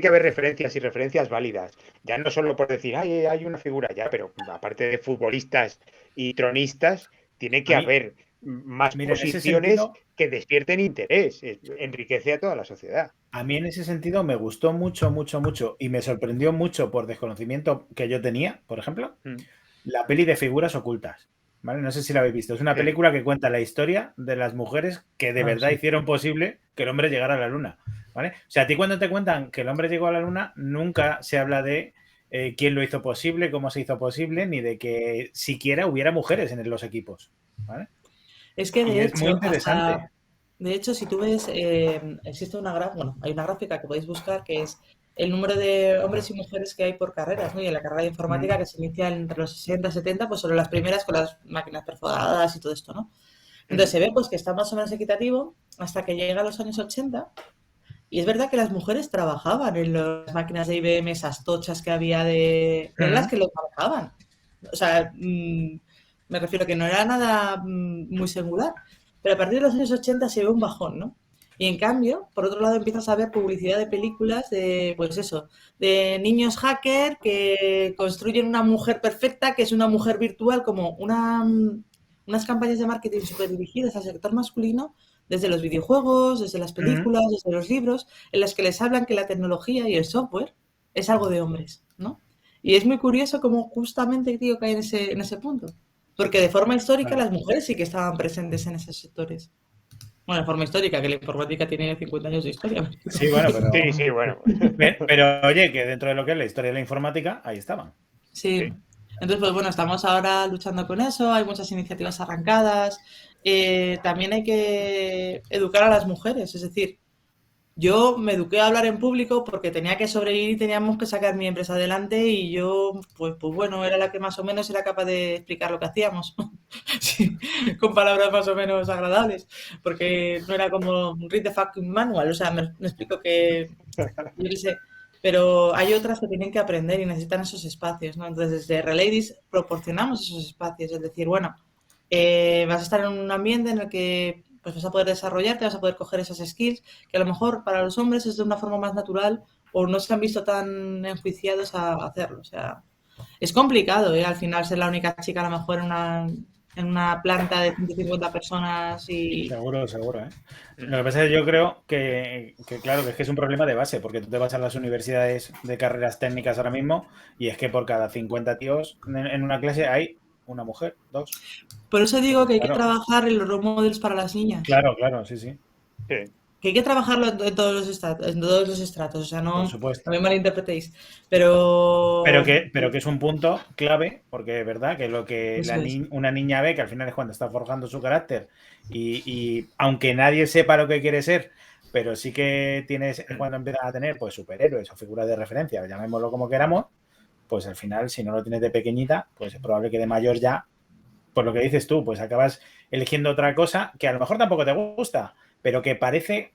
S6: que haber referencias y referencias válidas. Ya no solo por decir, ay, hay una figura ya, pero aparte de futbolistas y tronistas, tiene
S1: A
S6: que
S1: mí,
S6: haber más
S1: mira, en ese
S6: posiciones
S1: sentido,
S6: que despierten interés. Enriquece a toda la sociedad.
S1: a mí en ese sentido me gustó mucho, mucho, mucho y me sorprendió mucho por desconocimiento que yo tenía, por ejemplo,
S6: Mm.
S1: la peli de Figuras Ocultas. ¿Vale? No sé si la habéis visto. Es una
S6: Sí.
S1: película que cuenta la historia de las mujeres que de
S3: Ah,
S1: verdad
S3: sí.
S1: hicieron posible que el hombre llegara a la luna. ¿Vale? O sea, a ti cuando te cuentan que el hombre llegó a la luna, nunca se habla de quién lo hizo posible, cómo se hizo posible, ni de que siquiera hubiera mujeres en los equipos. ¿Vale?
S2: Es que
S1: Y
S2: de
S1: es muy
S2: hecho,
S1: interesante.
S2: si tú ves, existe una bueno, hay una gráfica que podéis buscar que es el número de hombres y mujeres que hay por carreras, ¿no? Y en la carrera de informática que se inicia entre los 60 y 70, pues son las primeras con las máquinas perforadas y todo esto, ¿no? Entonces se ve pues que está más o menos equitativo hasta que llega a los años 80 y es verdad que las mujeres trabajaban en las máquinas de IBM, esas tochas que había eran las que lo trabajaban. O sea, me refiero que no era nada muy singular. Pero a partir de los años 80 se ve un bajón, ¿no? Y en cambio, por otro lado, empiezas a ver publicidad de películas de, pues eso, de niños hacker que construyen una mujer perfecta, que es una mujer virtual, como unas campañas de marketing súper dirigidas al sector masculino, desde los videojuegos, desde las películas, desde los libros, en las que les hablan que la tecnología y el software es algo de hombres, ¿no? Y es muy curioso cómo justamente, tío, cae en ese punto. Porque de forma histórica
S1: Claro.
S2: las mujeres sí que estaban presentes en esos sectores. Bueno, de forma histórica, que la informática tiene 50 años de historia.
S1: Sí, bueno,
S6: Sí, sí, bueno.
S1: pero oye, que dentro de lo que es la historia de la informática, ahí estaban.
S2: Sí.
S6: Sí.
S2: Entonces, pues bueno, estamos ahora luchando con eso, hay muchas iniciativas arrancadas. También hay que educar a las mujeres, es decir, yo me eduqué a hablar en público porque tenía que sobrevivir y teníamos que sacar mi empresa adelante y yo, pues bueno, era la que más o menos era capaz de explicar lo que hacíamos. Sí, con palabras más o menos agradables, porque no era como read the fucking manual, o sea, me explico que, yo qué sé, pero hay otras que tienen que aprender y necesitan esos espacios, ¿no? Entonces, desde Reladies proporcionamos esos espacios, es decir, bueno, vas a estar en un ambiente en el que pues vas a poder desarrollarte, vas a poder coger esas skills que a lo mejor para los hombres es de una forma más natural o no se han visto tan enjuiciados a hacerlo. O sea, es complicado, ¿eh? Al final ser la única chica a lo mejor en una planta de 150 personas y...
S1: Seguro, seguro, ¿eh? Lo que pasa es que yo creo claro, que es un problema de base, porque tú te vas a las universidades de carreras técnicas ahora mismo y es que por cada 50 tíos en una clase hay una mujer, dos.
S2: Por eso digo que hay que
S1: Claro,
S2: trabajar en los role models para las niñas.
S1: claro, sí, sí,
S6: Sí.
S2: Que hay que trabajarlo en todos los estratos, o sea,
S1: por
S2: no
S1: supuesto.
S2: me malinterpretéis. Pero
S1: Pero que es un punto clave, porque es verdad que lo que
S2: eso es.
S1: una niña ve, que al final es cuando está forjando su carácter, y aunque nadie sepa lo que quiere ser, pero sí que tienes cuando empiezan a tener pues superhéroes o figuras de referencia, llamémoslo como queramos, pues al final, si no lo tienes de pequeñita, pues es probable que de mayor ya, por lo que dices tú, pues acabas eligiendo otra cosa que a lo mejor tampoco te gusta, pero que parece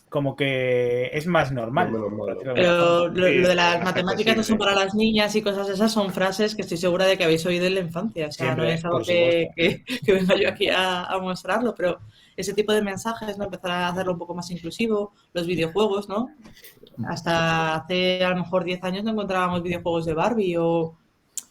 S1: como que es más normal.
S5: No, menos
S1: por
S5: mal.
S1: decirlo de alguna
S2: Pero
S1: forma.
S2: lo de las
S6: Más
S2: matemáticas no son
S6: accesible.
S2: para las niñas y cosas esas son frases que estoy segura de que habéis oído en la infancia. O sea, no
S1: Siempre,
S2: es algo
S1: por supuesto.
S2: que venga yo aquí a mostrarlo, pero ese tipo de mensajes, ¿no? Empezar a hacerlo un poco más inclusivo, los videojuegos, ¿no? Hasta hace a lo mejor 10 años no encontrábamos videojuegos de Barbie o,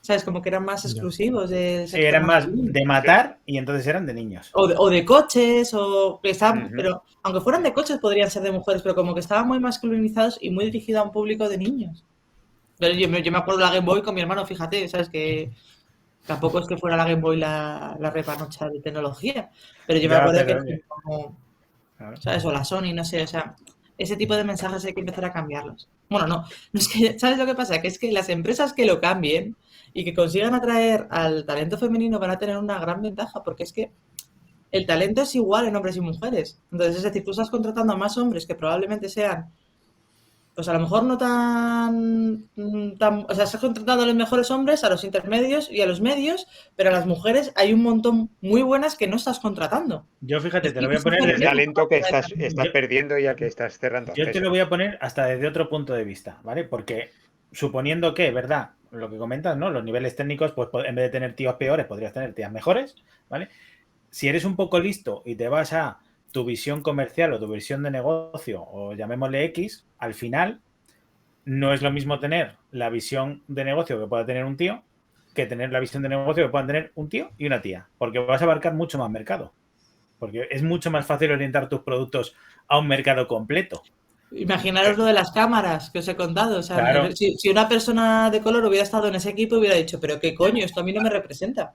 S2: ¿sabes? Como que eran más
S3: Ya.
S2: exclusivos del
S1: Sí,
S2: sector
S1: eran más
S2: masculino.
S1: de matar y entonces eran de niños.
S2: O de coches, o que estaban,
S6: Ujú.
S2: pero aunque fueran de coches podrían ser de mujeres, pero como que estaban muy masculinizados y muy dirigidos a un público de niños. Pero yo me acuerdo de la Game Boy con mi hermano, fíjate, ¿sabes? Que tampoco es que fuera la Game Boy la repanocha de tecnología, pero yo me
S1: Ya,
S2: acuerdo que
S1: pero oye,
S2: como,
S1: claro.
S2: ¿sabes? O la Sony, no sé, o sea, ese tipo de mensajes hay que empezar a cambiarlos. Bueno, no es que, ¿sabes lo que pasa? Que es que las empresas que lo cambien y que consigan atraer al talento femenino van a tener una gran ventaja, porque es que el talento es igual en hombres y mujeres. Entonces, es decir, tú estás contratando a más hombres que probablemente sean pues a lo mejor no tan, o sea, estás contratando a los mejores hombres, a los intermedios y a los medios, pero a las mujeres hay un montón muy buenas que no estás contratando.
S1: Yo fíjate, te lo voy a poner
S6: El
S1: desde...
S6: talento que estás
S1: Yo-
S6: perdiendo y al que estás cerrando
S1: Yo te
S6: acceso.
S1: lo voy a poner hasta desde otro punto de vista, ¿vale? Porque suponiendo que, ¿verdad? Lo que comentas, ¿no? Los niveles técnicos, pues en vez de tener tíos peores, podrías tener tías mejores, ¿vale? Si eres un poco listo y te vas a tu visión comercial o tu visión de negocio, o llamémosle X, al final no es lo mismo tener la visión de negocio que pueda tener un tío que tener la visión de negocio que puedan tener un tío y una tía, porque vas a abarcar mucho más mercado. Porque es mucho más fácil orientar tus productos a un mercado completo.
S2: Imaginaros lo de las cámaras que os he contado. O sea,
S1: Claro.
S2: si una persona de color hubiera estado en ese equipo, hubiera dicho, pero qué coño, esto a mí no me representa.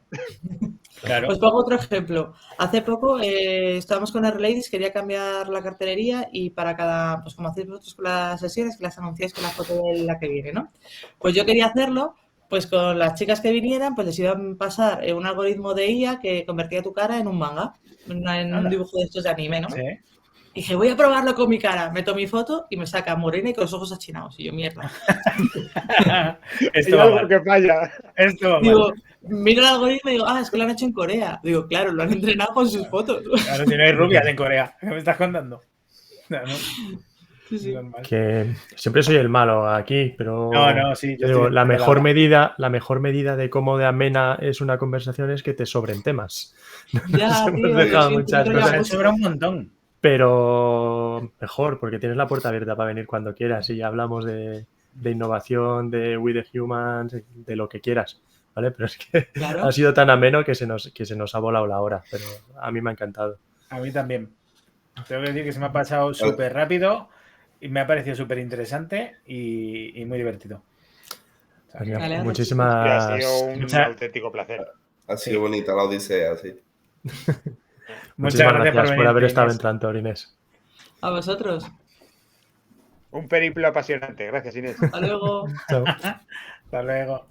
S1: Claro.
S2: Os pongo otro ejemplo. Hace poco estábamos con R-Ladies, quería cambiar la cartelería y para cada, pues como hacéis vosotros con las sesiones, que las anunciáis con la foto de la que viene, ¿no? Pues yo quería hacerlo, pues con las chicas que vinieran, pues les iban a pasar un algoritmo de IA que convertía tu cara en un manga, en un dibujo de estos de anime, ¿no?
S1: Sí.
S2: Y dije, voy a probarlo con mi cara. Meto mi foto y me saca morena y con los ojos achinados. Y yo, mierda.
S1: Esto
S6: Hay
S1: va
S6: algo
S1: mal.
S6: que falla.
S1: Esto va mal.
S2: Digo, miro el algoritmo y digo, es que lo han hecho en Corea. Digo, claro, lo han entrenado con sus fotos.
S1: Claro, si no hay rubias en Corea. ¿Qué me estás contando? No, no.
S2: Sí, sí.
S1: Normal.
S3: Que siempre soy el malo aquí, pero
S1: No, sí.
S3: yo digo, la mejor medida de cómo de amena es una conversación es que te sobren temas.
S2: Ya,
S3: Nos hemos
S2: tío,
S3: dejado
S2: sí,
S3: muchas
S2: pero ya
S3: cosas.
S1: Me sobra un montón.
S3: Pero mejor, porque tienes la puerta abierta para venir cuando quieras y ya hablamos de innovación, de We the Humans, de lo que quieras, ¿vale? Pero es que
S2: Claro.
S3: ha sido tan ameno que se nos ha volado la hora, pero a mí me ha encantado.
S1: A mí también. Tengo que decir que se me ha pasado súper rápido y me ha parecido súper interesante y muy divertido. O sea,
S3: Pues mira,
S2: Vale,
S6: Y ha
S3: muchísimas
S6: sido un
S1: Mucha-
S6: auténtico placer.
S4: Ha sido bonita la odisea, sí.
S3: muchísimas gracias por haber
S1: venirte,
S3: estado en
S1: Inés.
S3: Trantor, Inés.
S2: A vosotros.
S6: Un periplo apasionante. Gracias, Inés.
S2: Hasta luego.
S3: Chao.
S1: Hasta luego.